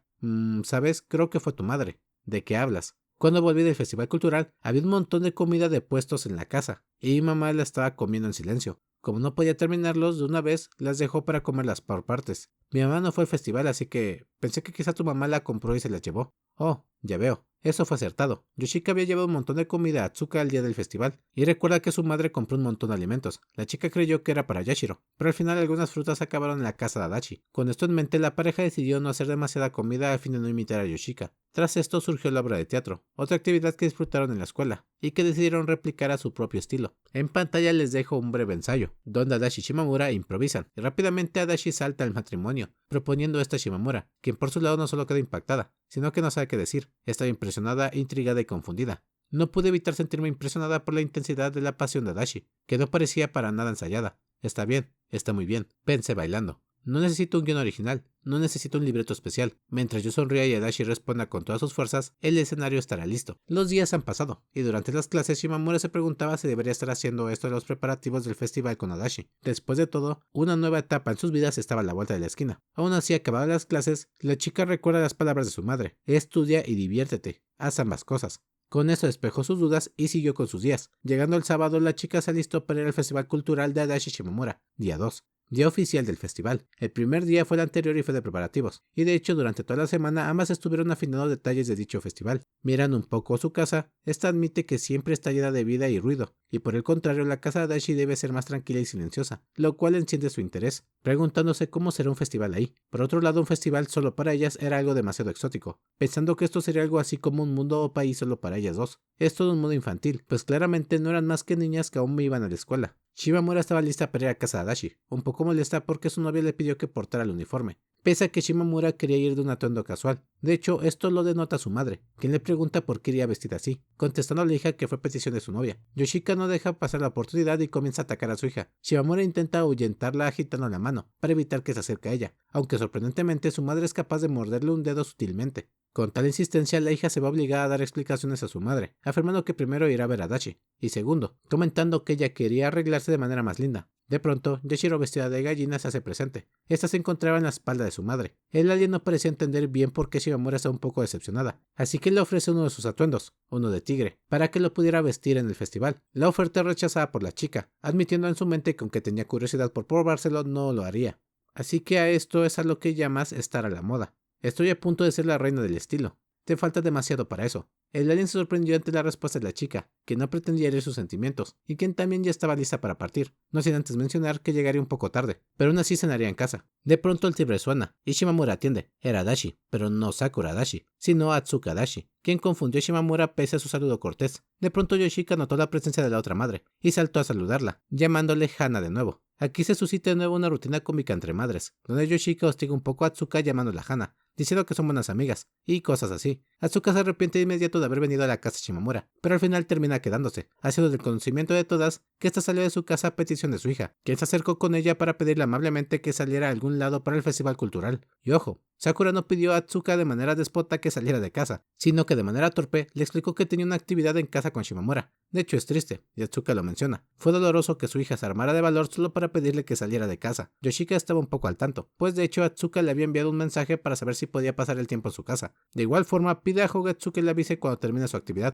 ¿Sabes? Creo que fue tu madre. ¿De qué hablas? Cuando volví del festival cultural, había un montón de comida de puestos en la casa, y mi mamá la estaba comiendo en silencio. Como no podía terminarlos de una vez, las dejó para comerlas por partes. Mi mamá no fue al festival, así que pensé que quizá tu mamá la compró y se la llevó. Oh, ya veo. Eso fue acertado. Yoshika había llevado un montón de comida a Atsuka al día del festival, y recuerda que su madre compró un montón de alimentos. La chica creyó que era para Yashiro, pero al final algunas frutas acabaron en la casa de Adachi. Con esto en mente, la pareja decidió no hacer demasiada comida a fin de no imitar a Yoshika. Tras esto surgió la obra de teatro, otra actividad que disfrutaron en la escuela, y que decidieron replicar a su propio estilo. En pantalla les dejo un breve ensayo, donde Adachi y Shimamura improvisan, y rápidamente Adachi salta al matrimonio, proponiendo esto a Shimamura, quien por su lado no solo queda impactada, sino que no sabe qué decir. Estaba impresionada, intrigada y confundida. No pude evitar sentirme impresionada por la intensidad de la pasión de Adachi, que no parecía para nada ensayada. Está bien, está muy bien, pensé bailando. No necesito un guion original, no necesito un libreto especial. Mientras yo sonría y Adachi responda con todas sus fuerzas, el escenario estará listo. Los días han pasado, y durante las clases Shimamura se preguntaba si debería estar haciendo esto de los preparativos del festival con Adachi. Después de todo, una nueva etapa en sus vidas estaba a la vuelta de la esquina. Aún así, acabadas las clases, la chica recuerda las palabras de su madre: estudia y diviértete, haz ambas cosas. Con eso despejó sus dudas y siguió con sus días. Llegando el sábado, la chica se alistó para ir al Festival Cultural de Adachi Shimamura, día 2. Día oficial del festival. El primer día fue el anterior y fue de preparativos, y de hecho durante toda la semana ambas estuvieron afinando detalles de dicho festival. Mirando un poco su casa, esta admite que siempre está llena de vida y ruido, y por el contrario la casa de Adachi debe ser más tranquila y silenciosa, lo cual enciende su interés, preguntándose cómo será un festival ahí. Por otro lado, un festival solo para ellas era algo demasiado exótico, pensando que esto sería algo así como un mundo o país solo para ellas dos. Es todo un mundo infantil, pues claramente no eran más que niñas que aún iban a la escuela. Shimamura estaba lista para ir a casa de Adachi, un poco molesta porque su novia le pidió que portara el uniforme, pese a que Shimamura quería ir de un atuendo casual. De hecho, esto lo denota su madre, quien le pregunta por qué iría vestida así, contestando a la hija que fue petición de su novia. Yoshika no deja pasar la oportunidad y comienza a atacar a su hija. Shimamura intenta ahuyentarla agitando la mano, para evitar que se acerque a ella, aunque sorprendentemente su madre es capaz de morderle un dedo sutilmente. Con tal insistencia, la hija se va obligada a dar explicaciones a su madre, afirmando que primero irá a ver a Adachi, y segundo, comentando que ella quería arreglarse de manera más linda. De pronto, Yashiro vestida de gallina se hace presente. Esta se encontraba en la espalda de su madre. El alien no parecía entender bien por qué Shimamura estaba un poco decepcionada, así que le ofrece uno de sus atuendos, uno de tigre, para que lo pudiera vestir en el festival. La oferta es rechazada por la chica, admitiendo en su mente que aunque tenía curiosidad por probárselo, no lo haría. Así que a esto es a lo que llamas estar a la moda. Estoy a punto de ser la reina del estilo. Te falta demasiado para eso. El alien se sorprendió ante la respuesta de la chica, que no pretendía herir sus sentimientos, y quien también ya estaba lista para partir, no sin antes mencionar que llegaría un poco tarde, pero aún así cenaría en casa. De pronto el timbre suena, y Shimamura atiende. Era Adachi, pero no Sakura Adachi, sino Atsuka Adachi, quien confundió a Shimamura pese a su saludo cortés. De pronto Yoshika notó la presencia de la otra madre, y saltó a saludarla, llamándole Hana de nuevo. Aquí se suscita de nuevo una rutina cómica entre madres, donde Yoshika hostiga un poco a Atsuka llamándola Hana, diciendo que son buenas amigas, y cosas así. Atsuka se arrepiente de inmediato de haber venido a la casa de Shimamura, pero al final termina quedándose, haciendo del conocimiento de todas que ésta salió de su casa a petición de su hija, quien se acercó con ella para pedirle amablemente que saliera a algún lado para el festival cultural. Y ojo, Sakura no pidió a Atsuka de manera despota que saliera de casa, sino que de manera torpe le explicó que tenía una actividad en casa con Shimamura. De hecho es triste, y Atsuka lo menciona. Fue doloroso que su hija se armara de valor solo para pedirle que saliera de casa. Yoshika estaba un poco al tanto, pues de hecho Atsuka le había enviado un mensaje para saber si podía pasar el tiempo en su casa. De igual forma pide a Hogetsu que le avise cuando termine su actividad.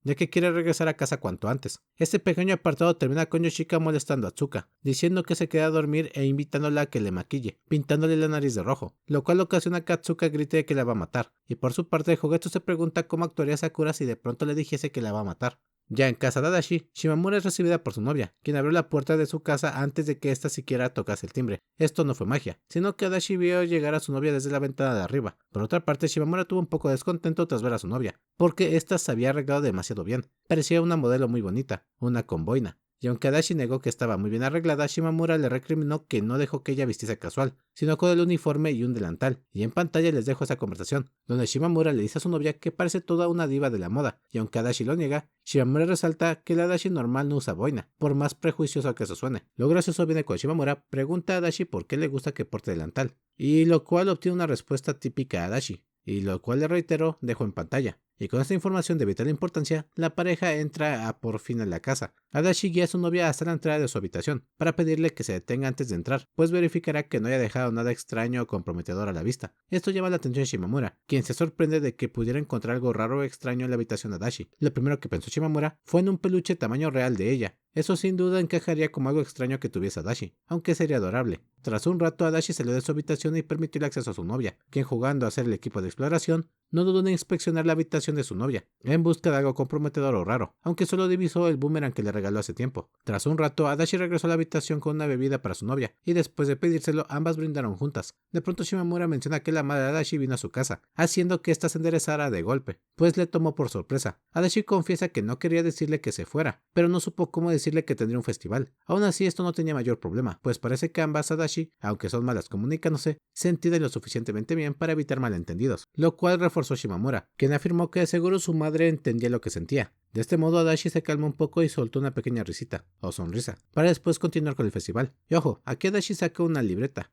Ya que quiere regresar a casa cuanto antes. Este pequeño apartado termina con Yoshika molestando a Atsuka, diciendo que se queda a dormir e invitándola a que le maquille, pintándole la nariz de rojo, lo cual ocasiona que Atsuka grite que la va a matar, y por su parte Hogetsu se pregunta cómo actuaría Sakura si de pronto le dijese que la va a matar. Ya en casa de Adachi, Shimamura es recibida por su novia, quien abrió la puerta de su casa antes de que ésta siquiera tocase el timbre. Esto no fue magia, sino que Adachi vio llegar a su novia desde la ventana de arriba. Por otra parte, Shimamura tuvo un poco de descontento tras ver a su novia, porque ésta se había arreglado demasiado bien. Parecía una modelo muy bonita, una conboina. Y aunque Adachi negó que estaba muy bien arreglada, Shimamura le recriminó que no dejó que ella vistiese casual, sino con el uniforme y un delantal. Y en pantalla les dejo esa conversación, donde Shimamura le dice a su novia que parece toda una diva de la moda, y aunque Adachi lo niega, Shimamura resalta que la Adachi normal no usa boina, por más prejuicioso que eso suene. Lo gracioso viene cuando Shimamura pregunta a Adachi por qué le gusta que porte delantal, y lo cual obtiene una respuesta típica a Adachi, y lo cual le reitero, dejo en pantalla. Y con esta información de vital importancia, la pareja entra a por fin en la casa. Adachi guía a su novia hasta la entrada de su habitación, para pedirle que se detenga antes de entrar, pues verificará que no haya dejado nada extraño o comprometedor a la vista. Esto llama la atención de Shimamura, quien se sorprende de que pudiera encontrar algo raro o extraño en la habitación de Adachi. Lo primero que pensó Shimamura fue en un peluche tamaño real de ella. Eso sin duda encajaría como algo extraño que tuviese Adachi, aunque sería adorable. Tras un rato, Adachi salió de su habitación y permitió el acceso a su novia, quien jugando a ser el equipo de exploración, no dudó en inspeccionar la habitación de su novia, en busca de algo comprometedor o raro, aunque solo divisó el boomerang que le regaló hace tiempo. Tras un rato, Adachi regresó a la habitación con una bebida para su novia, y después de pedírselo, ambas brindaron juntas. De pronto Shimamura menciona que la madre de Adachi vino a su casa, haciendo que ésta se enderezara de golpe, pues le tomó por sorpresa. Adachi confiesa que no quería decirle que se fuera, pero no supo cómo decirle que tendría un festival. Aún así, esto no tenía mayor problema, pues parece que ambas Adachi, aunque son malas comunicándose, se entienden lo suficientemente bien para evitar malentendidos, lo cual reforzó Shimamura, quien afirmó que de seguro su madre entendía lo que sentía. De este modo, Adachi se calmó un poco y soltó una pequeña risita, o sonrisa, para después continuar con el festival. Y ojo, aquí Adachi sacó una libreta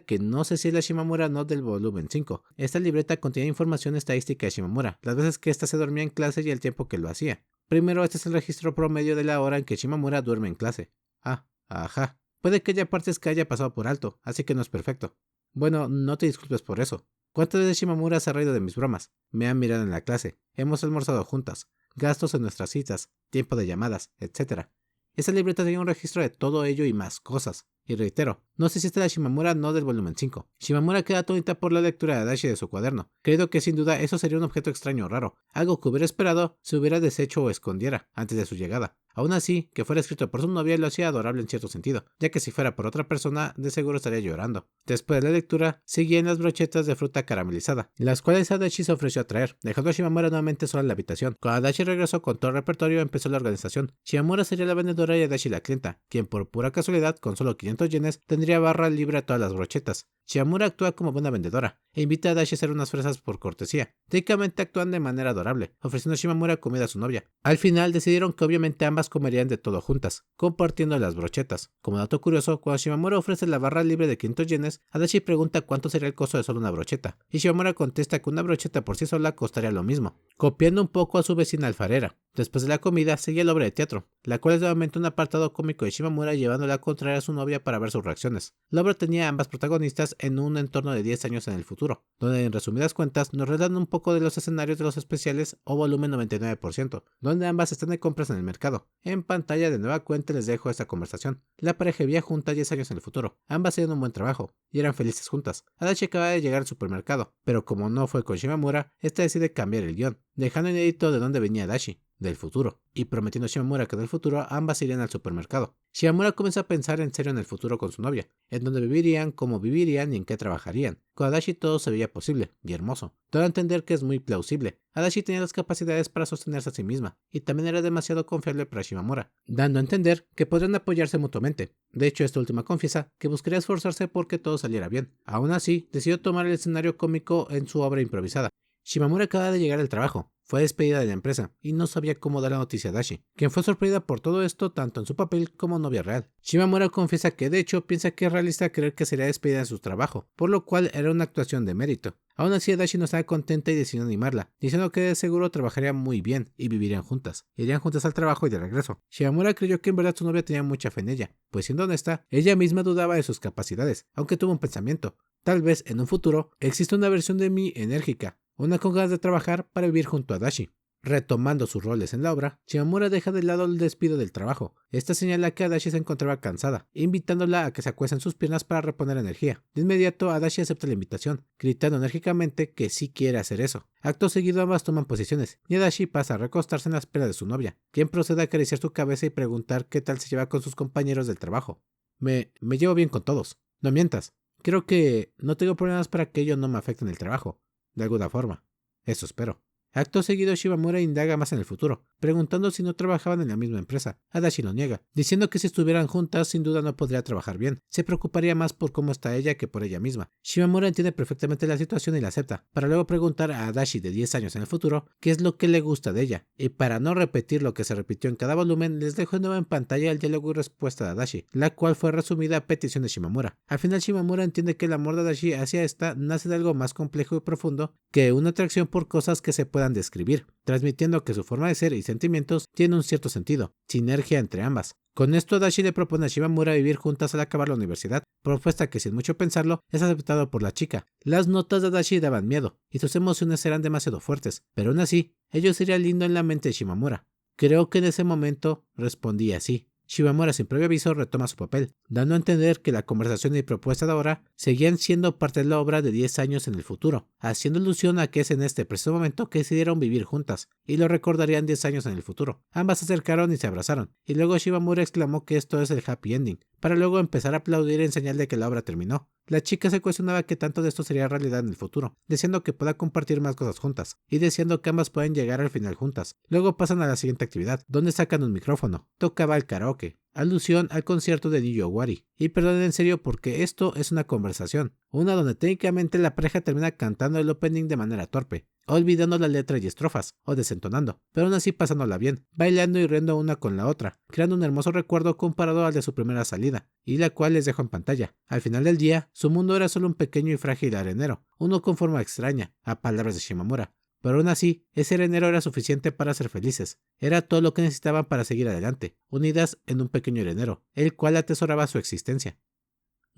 que no sé si es la Shimamura Note del volumen 5. Esta libreta contiene información estadística de Shimamura, las veces que ésta se dormía en clase y el tiempo que lo hacía. Primero, este es el registro promedio de la hora en que Shimamura duerme en clase. Ajá. Puede que haya partes que haya pasado por alto, así que no es perfecto. Bueno, no te disculpes por eso. ¿Cuántas veces Shimamura se ha reído de mis bromas? Me han mirado en la clase, hemos almorzado juntas, gastos en nuestras citas, tiempo de llamadas, etc. Esa libreta tiene un registro de todo ello y más cosas. Y reitero, no sé si esta es la Shimamura no del volumen 5. Shimamura queda atónita por la lectura de Adachi de su cuaderno. Creo que sin duda eso sería un objeto extraño o raro, algo que hubiera esperado se hubiera deshecho o escondiera antes de su llegada. Aún así, que fuera escrito por su novia lo hacía adorable en cierto sentido, ya que si fuera por otra persona, de seguro estaría llorando. Después de la lectura, seguían las brochetas de fruta caramelizada, las cuales Adachi se ofreció a traer, dejando a Shimamura nuevamente sola en la habitación. Cuando Adachi regresó con todo el repertorio, empezó la organización. Shimamura sería la vendedora y Adachi la clienta, quien por pura casualidad, con solo 500 yenes, tendría barra libre a todas las brochetas. Shimamura actúa como buena vendedora, e invita a Adachi a hacer unas fresas por cortesía. Técnicamente actúan de manera adorable, ofreciendo a Shimamura comida a su novia. Al final decidieron que obviamente ambas comerían de todo juntas, compartiendo las brochetas. Como dato curioso, cuando Shimamura ofrece la barra libre de 500 yenes, Adachi pregunta cuánto sería el costo de solo una brocheta, y Shimamura contesta que una brocheta por sí sola costaría lo mismo, copiando un poco a su vecina alfarera. Después de la comida, seguía la obra de teatro, la cual es nuevamente un apartado cómico de Shimamura llevándola a contraer a su novia para ver sus reacciones. La obra tenía a ambas protagonistas en un entorno de 10 años en el futuro, donde en resumidas cuentas nos relatan un poco de los escenarios de los especiales o volumen 99%, donde ambas están de compras en el mercado. En pantalla de nueva cuenta les dejo esta conversación. La pareja vivía junta 10 años en el futuro, ambas hacían un buen trabajo y eran felices juntas. Adachi acaba de llegar al supermercado, pero como no fue con Shimamura, esta decide cambiar el guión, dejando inédito de dónde venía Adachi, del futuro, y prometiendo a Shimamura que del futuro ambas irían al supermercado. Shimamura comienza a pensar en serio en el futuro con su novia, en dónde vivirían, cómo vivirían y en qué trabajarían. Con Adachi todo se veía posible y hermoso, todo a entender que es muy plausible. Adachi tenía las capacidades para sostenerse a sí misma, y también era demasiado confiable para Shimamura, dando a entender que podrían apoyarse mutuamente. De hecho, esta última confiesa que buscaría esforzarse porque todo saliera bien. Aún así, decidió tomar el escenario cómico en su obra improvisada. Shimamura acaba de llegar al trabajo, fue despedida de la empresa y no sabía cómo dar la noticia a Adachi, quien fue sorprendida por todo esto tanto en su papel como novia real. Shimamura confiesa que de hecho piensa que es realista creer que sería despedida de su trabajo, por lo cual era una actuación de mérito. Aún así Adachi no estaba contenta y decidió animarla, diciendo que de seguro trabajarían muy bien y vivirían juntas. Irían juntas al trabajo y de regreso. Shimamura creyó que en verdad su novia tenía mucha fe en ella, pues siendo honesta, ella misma dudaba de sus capacidades, aunque tuvo un pensamiento. Tal vez en un futuro exista una versión de mí enérgica, una con ganas de trabajar para vivir junto a Adachi. Retomando sus roles en la obra, Shimamura deja de lado el despido del trabajo. Esta señala que Adachi se encontraba cansada, invitándola a que se acueste en sus piernas para reponer energía. De inmediato, Adachi acepta la invitación, gritando enérgicamente que sí quiere hacer eso. Acto seguido ambas toman posiciones, y Adachi pasa a recostarse en las piernas de su novia, quien procede a acariciar su cabeza y preguntar qué tal se lleva con sus compañeros del trabajo. Me llevo bien con todos. No mientas. Creo que no tengo problemas para que ello no me afecte en el trabajo. De alguna forma. Eso espero. Acto seguido Shimamura indaga más en el futuro, preguntando si no trabajaban en la misma empresa. Adachi lo niega, diciendo que si estuvieran juntas sin duda no podría trabajar bien, se preocuparía más por cómo está ella que por ella misma. Shimamura entiende perfectamente la situación y la acepta, para luego preguntar a Adachi de 10 años en el futuro qué es lo que le gusta de ella, y para no repetir lo que se repitió en cada volumen, les dejo de nuevo en pantalla el diálogo y respuesta de Adachi, la cual fue resumida a petición de Shimamura. Al final Shimamura entiende que el amor de Adachi hacia esta nace de algo más complejo y profundo que una atracción por cosas que se puedan describir, transmitiendo que su forma de ser y sentimientos tiene un cierto sentido, sinergia entre ambas. Con esto Adachi le propone a Shimamura vivir juntas al acabar la universidad, propuesta que sin mucho pensarlo es aceptada por la chica. Las notas de Adachi daban miedo, y sus emociones eran demasiado fuertes, pero aún así, ello sería lindo en la mente de Shimamura. Creo que en ese momento respondí así. Shimamura sin previo aviso retoma su papel, dando a entender que la conversación y propuesta de ahora seguían siendo parte de la obra de 10 años en el futuro, haciendo alusión a que es en este preciso momento que decidieron vivir juntas, y lo recordarían 10 años en el futuro. Ambas se acercaron y se abrazaron, y luego Shimamura exclamó que esto es el happy ending, para luego empezar a aplaudir en señal de que la obra terminó. La chica se cuestionaba qué tanto de esto sería realidad en el futuro, deseando que pueda compartir más cosas juntas, y deseando que ambas puedan llegar al final juntas. Luego pasan a la siguiente actividad, donde sacan un micrófono. Tocaba el karaoke, alusión al concierto de Niyo Owari. Y perdonen en serio porque esto es una conversación, una donde técnicamente la pareja termina cantando el opening de manera torpe, olvidando la letra y estrofas, o desentonando, pero aún así pasándola bien, bailando y riendo una con la otra, creando un hermoso recuerdo comparado al de su primera salida, y la cual les dejo en pantalla. Al final del día, su mundo era solo un pequeño y frágil arenero, uno con forma extraña, a palabras de Shimamura. Pero aún así, ese arenero era suficiente para ser felices. Era todo lo que necesitaban para seguir adelante, unidas en un pequeño arenero, el cual atesoraba su existencia.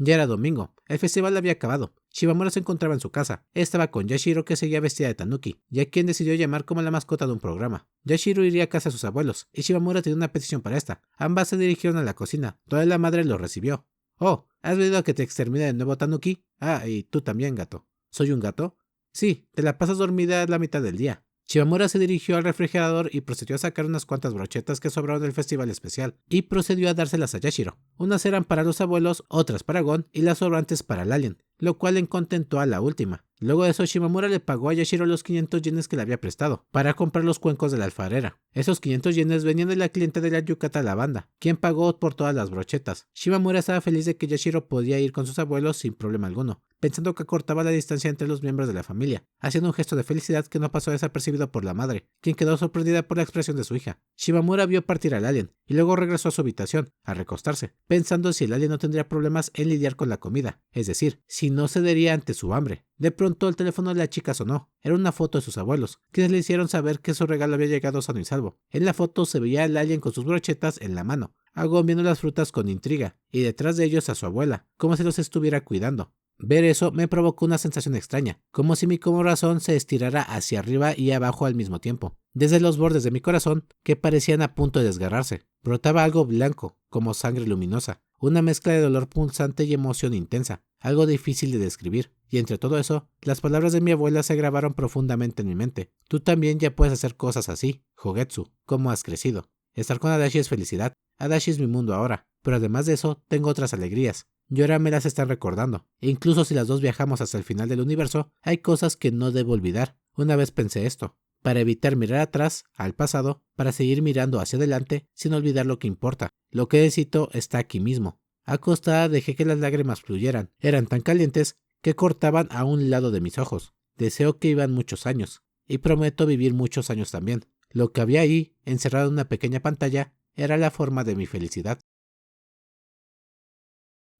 Ya era domingo, el festival había acabado. Shimamura se encontraba en su casa. Estaba con Yashiro, que seguía vestida de tanuki, ya quien decidió llamar como la mascota de un programa. Yashiro iría a casa de sus abuelos, y Shimamura tenía una petición para esta. Ambas se dirigieron a la cocina. Toda la madre lo recibió. Oh, ¿has venido a que te extermine de nuevo tanuki? Ah, y tú también, gato. ¿Soy un gato? Sí, te la pasas dormida la mitad del día. Shimamura se dirigió al refrigerador y procedió a sacar unas cuantas brochetas que sobraron del festival especial, y procedió a dárselas a Yashiro. Unas eran para los abuelos, otras para Gon, y las sobrantes para el alien, lo cual le contentó a la última. Luego de eso, Shimamura le pagó a Yashiro los 500 yenes que le había prestado, para comprar los cuencos de la alfarera. Esos 500 yenes venían de la cliente de la Yukata Lavanda, quien pagó por todas las brochetas. Shimamura estaba feliz de que Yashiro podía ir con sus abuelos sin problema alguno, pensando que acortaba la distancia entre los miembros de la familia, haciendo un gesto de felicidad que no pasó desapercibido por la madre, quien quedó sorprendida por la expresión de su hija. Shimamura vio partir al alien, y luego regresó a su habitación, a recostarse, pensando si el alien no tendría problemas en lidiar con la comida, es decir, si no cedería ante su hambre. De pronto el teléfono de la chica sonó. Era una foto de sus abuelos, quienes le hicieron saber que su regalo había llegado sano y salvo. En la foto se veía al alien con sus brochetas en la mano, agobiando las frutas con intriga, y detrás de ellos a su abuela, como si los estuviera cuidando. Ver eso me provocó una sensación extraña, como si mi corazón se estirara hacia arriba y abajo al mismo tiempo. Desde los bordes de mi corazón, que parecían a punto de desgarrarse, brotaba algo blanco, como sangre luminosa, una mezcla de dolor pulsante y emoción intensa, algo difícil de describir. Y entre todo eso, las palabras de mi abuela se grabaron profundamente en mi mente. Tú también ya puedes hacer cosas así, Jogetsu, ¿cómo has crecido? Estar con Adachi es felicidad. Adachi es mi mundo ahora, pero además de eso, tengo otras alegrías. Y ahora me las están recordando. E incluso si las dos viajamos hasta el final del universo, hay cosas que no debo olvidar. Una vez pensé esto, para evitar mirar atrás, al pasado, para seguir mirando hacia adelante, sin olvidar lo que importa. Lo que necesito está aquí mismo. Acostada dejé que las lágrimas fluyeran. Eran tan calientes que cortaban a un lado de mis ojos. Deseo que iban muchos años. Y prometo vivir muchos años también. Lo que había ahí, encerrado en una pequeña pantalla, era la forma de mi felicidad.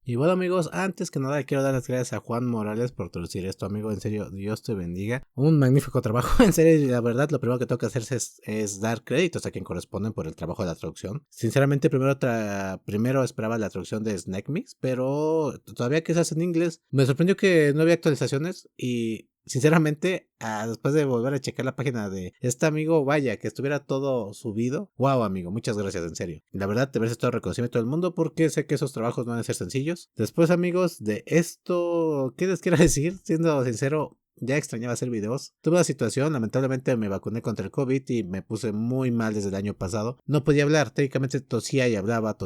Y bueno amigos, antes que nada quiero dar las gracias a Juan Morales por traducir esto, amigo, en serio, Dios te bendiga. Un magnífico trabajo, en serio, y la verdad lo primero que tengo que hacer es dar créditos a quien corresponden por el trabajo de la traducción. Sinceramente primero esperaba la traducción de Snack Mix, pero todavía que se hace en inglés, me sorprendió que no había actualizaciones y... Sinceramente, después de volver a checar la página de este amigo, vaya, que estuviera todo subido. Wow, amigo, muchas gracias, en serio. La verdad, te mereces todo el reconocimiento del mundo porque sé que esos trabajos no van a ser sencillos. Después, amigos, de esto, ¿qué les quiero decir? Siendo sincero, ya extrañaba hacer videos. Tuve una situación, lamentablemente me vacuné contra el COVID y me puse muy mal desde el año pasado. No podía hablar, técnicamente tosía y hablaba.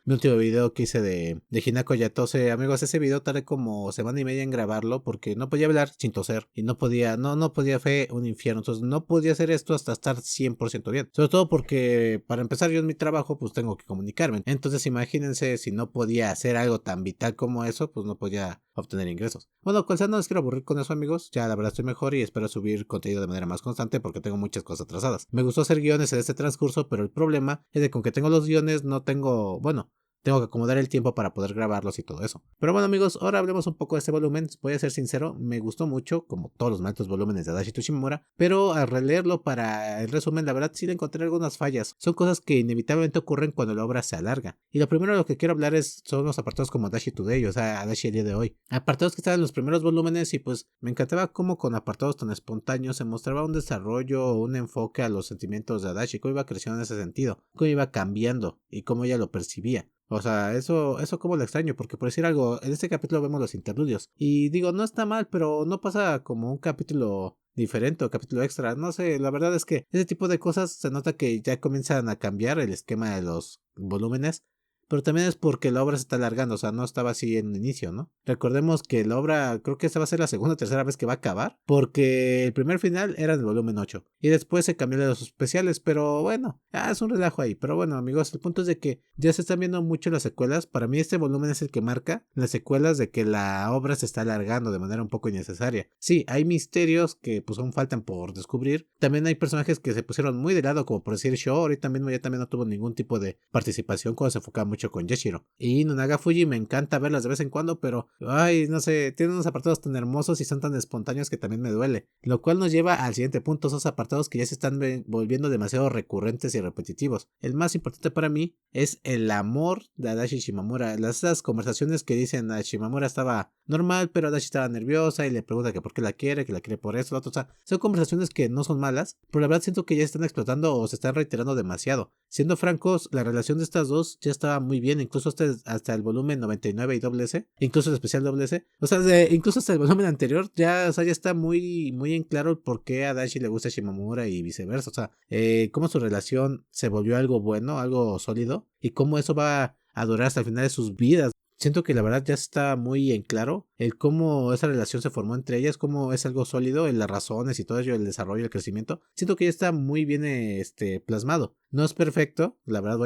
Mi último video que hice de Hinako Yatose, amigos, ese video tardé como semana y media en grabarlo porque no podía hablar sin toser y no podía, fue un infierno. Entonces no podía hacer esto hasta estar 100% bien. Sobre todo porque para empezar yo en mi trabajo pues tengo que comunicarme. Entonces imagínense si no podía hacer algo tan vital como eso, pues no podía obtener ingresos. Bueno, no les quiero aburrir con eso, amigos. Ya la verdad estoy mejor y espero subir contenido de manera más constante porque tengo muchas cosas atrasadas. Me gustó hacer guiones en este transcurso, pero el problema es de que con que tengo los guiones no tengo, bueno, tengo que acomodar el tiempo para poder grabarlos y todo eso. Pero bueno amigos, ahora hablemos un poco de este volumen. Voy a ser sincero, me gustó mucho, como todos los malditos volúmenes de Adachi Shimamura, pero al releerlo para el resumen, la verdad sí le encontré algunas fallas. Son cosas que inevitablemente ocurren cuando la obra se alarga. Y lo primero de lo que quiero hablar son los apartados como Adachi Today, o sea, Adachi el día de hoy. Apartados que estaban en los primeros volúmenes y pues me encantaba cómo con apartados tan espontáneos se mostraba un desarrollo o un enfoque a los sentimientos de Adachi, cómo iba creciendo en ese sentido, cómo iba cambiando y cómo ella lo percibía. O sea, eso como lo extraño, porque por decir algo, en este capítulo vemos los interludios. Y digo, no está mal, pero no pasa como un capítulo diferente o capítulo extra. No sé, la verdad es que ese tipo de cosas se nota que ya comienzan a cambiar el esquema de los volúmenes. Pero también es porque la obra se está alargando, o sea, no estaba así en un inicio, ¿no? Recordemos que la obra, creo que esta va a ser la segunda o tercera vez que va a acabar, porque el primer final era en el volumen 8, y después se cambió de los especiales, pero bueno, es un relajo ahí. Pero bueno amigos, el punto es de que ya se están viendo mucho las secuelas. Para mí este volumen es el que marca las secuelas de que la obra se está alargando de manera un poco innecesaria. Sí, hay misterios que pues aún faltan por descubrir, también hay personajes que se pusieron muy de lado, como por decir Show, ya también no tuvo ningún tipo de participación cuando se enfocaba mucho con Yashiro. Y Nonaga Fuji me encanta verlas de vez en cuando, pero ay, no sé, tienen unos apartados tan hermosos y son tan espontáneos que también me duele. Lo cual nos lleva al siguiente punto, esos apartados que ya se están volviendo demasiado recurrentes y repetitivos. El más importante para mí es el amor de Adachi Shimamura. Esas conversaciones que dicen a Shimamura estaba normal, pero Adachi estaba nerviosa y le pregunta que por qué la quiere, que la quiere por eso, lo otro. O sea, son conversaciones que no son malas, pero la verdad siento que ya están explotando o se están reiterando demasiado. Siendo francos, la relación de estas dos ya estaba muy bien, incluso hasta el volumen 99 y doble S, incluso el especial doble S. O sea, incluso hasta el volumen anterior ya, o sea, ya está muy, muy en claro el por qué a Adachi le gusta a Shimamura y viceversa. O sea, cómo su relación se volvió algo bueno, algo sólido, y cómo eso va a durar hasta el final de sus vidas. Siento que la verdad ya está muy en claro el cómo esa relación se formó entre ellas, cómo es algo sólido en las razones y todo ello, el desarrollo, el crecimiento. Siento que ya está muy bien plasmado. No es perfecto, la verdad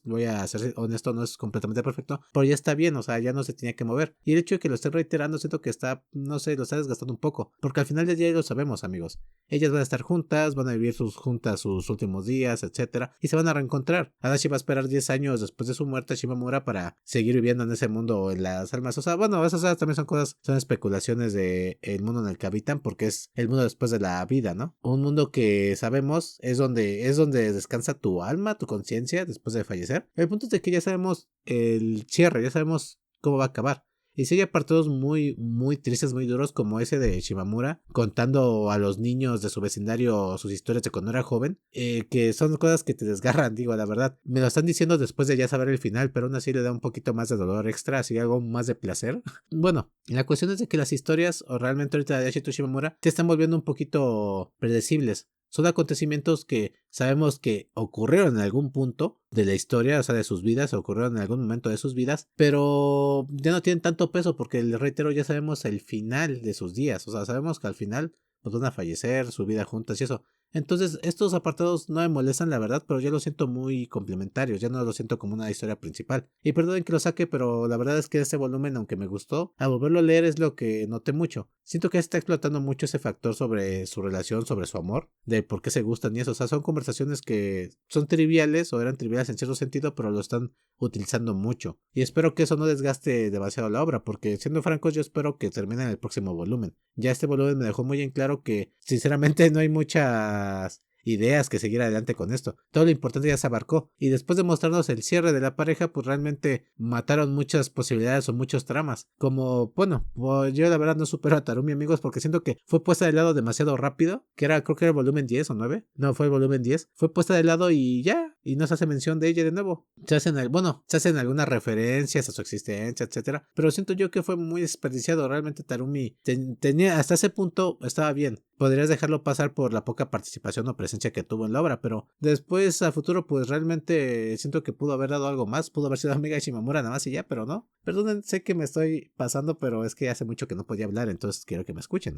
voy a ser honesto, no es completamente perfecto, pero ya está bien, o sea, ya no se tenía que mover. Y el hecho de que lo esté reiterando, siento que está, no sé, lo está desgastando un poco, porque al final del día ya lo sabemos, amigos. Ellas van a estar juntas, van a vivir juntas sus últimos días, etcétera, y se van a reencontrar. Adachi va a esperar 10 años después de su muerte a Shimamura para seguir viviendo en ese mundo, en las almas. O sea, bueno, esas también son cosas, son especulaciones de el mundo en el que habitan, porque es el mundo después de la vida, ¿no? Un mundo que sabemos es donde descansa tu alma, tu conciencia después de fallecer. El punto es de que ya sabemos el cierre, ya sabemos cómo va a acabar. Y si hay apartados muy, muy tristes, muy duros, como ese de Shimamura, contando a los niños de su vecindario sus historias de cuando era joven, que son cosas que te desgarran, digo, la verdad. Me lo están diciendo después de ya saber el final, pero aún así le da un poquito más de dolor extra, así algo más de placer. Bueno, la cuestión es de que las historias, o realmente ahorita de Adachi Shimamura, se están volviendo un poquito predecibles. Son acontecimientos que sabemos que ocurrieron en algún punto de la historia, o sea, de sus vidas, ocurrieron en algún momento de sus vidas, pero ya no tienen tanto peso porque, les reitero, ya sabemos el final de sus días, o sea, sabemos que al final pues, van a fallecer, su vida juntas y eso. Entonces, estos apartados no me molestan, la verdad, pero yo los siento muy complementarios, ya no los siento como una historia principal. Y perdonen que lo saque, pero la verdad es que este volumen, aunque me gustó, al volverlo a leer es lo que noté mucho. Siento que está explotando mucho ese factor sobre su relación, sobre su amor, de por qué se gustan y eso. O sea, son conversaciones que son triviales o eran triviales en cierto sentido, pero lo están utilizando mucho. Y espero que eso no desgaste demasiado la obra, porque siendo francos, yo espero que termine en el próximo volumen. Ya este volumen me dejó muy en claro que, sinceramente, no hay muchas ideas que seguir adelante con esto. Todo lo importante ya se abarcó. Y después de mostrarnos el cierre de la pareja, pues realmente mataron muchas posibilidades o muchos tramas. Como, bueno, pues yo la verdad no supero a Tarumi, amigos, porque siento que fue puesta de lado demasiado rápido. Que era, creo que era el volumen 10 o 9. No, fue el volumen 10. Fue puesta de lado y ya. Y no se hace mención de ella de nuevo. Se hacen algunas referencias a su existencia, etcétera. Pero siento yo que fue muy desperdiciado. Realmente Tarumi tenía, hasta ese punto estaba bien. Podrías dejarlo pasar por la poca participación o presencia que tuvo en la obra, pero después a futuro pues realmente siento que pudo haber dado algo más, pudo haber sido amiga de Shimamura nada más y ya, pero no. Perdonen, sé que me estoy pasando, pero es que hace mucho que no podía hablar, entonces quiero que me escuchen.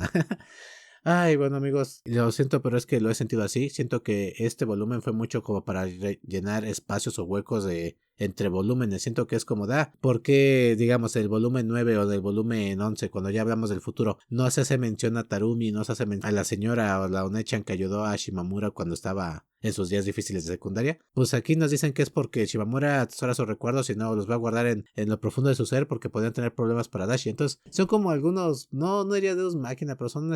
Ay, bueno amigos, lo siento, pero es que lo he sentido así. Siento que este volumen fue mucho como para llenar espacios o huecos de entre volúmenes. Siento que es como porque digamos el volumen 9 o del volumen 11, cuando ya hablamos del futuro, no se hace mención a Tarumi, no se hace mención a la señora o la Onechan que ayudó a Shimamura cuando estaba en sus días difíciles de secundaria. Pues aquí nos dicen que es porque Shimamura atesora sus recuerdos y no los va a guardar en lo profundo de su ser porque podrían tener problemas para Dashi. Entonces son como algunos, no diría dedos máquina, pero son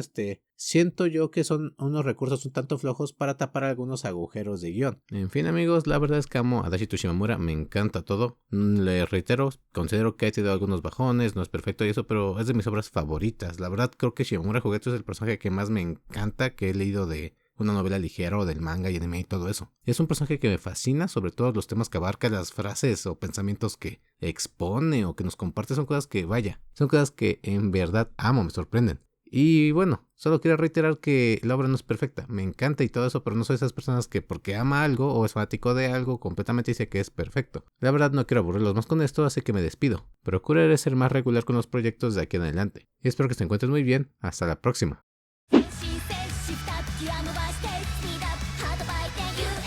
siento yo que son unos recursos un tanto flojos para tapar algunos agujeros de guión. En fin, amigos, la verdad es que amo a Dashi Shimamura, me encanta todo. Le reitero, considero que ha tenido algunos bajones, no es perfecto y eso, pero es de mis obras favoritas. La verdad creo que Shimamura Jugueto es el personaje que más me encanta que he leído de una novela ligera o del manga y anime y todo eso. Es un personaje que me fascina, sobre todo los temas que abarca, las frases o pensamientos que expone o que nos comparte, son cosas que, son cosas que en verdad amo, me sorprenden. Y bueno, solo quiero reiterar que la obra no es perfecta, me encanta y todo eso, pero no soy esas personas que porque ama algo o es fanático de algo completamente dice que es perfecto. La verdad no quiero aburrirlos más con esto, así que me despido. Procuraré ser más regular con los proyectos de aquí en adelante. Y espero que se encuentren muy bien, hasta la próxima. 気は伸ばしてスピードアップハードバイテン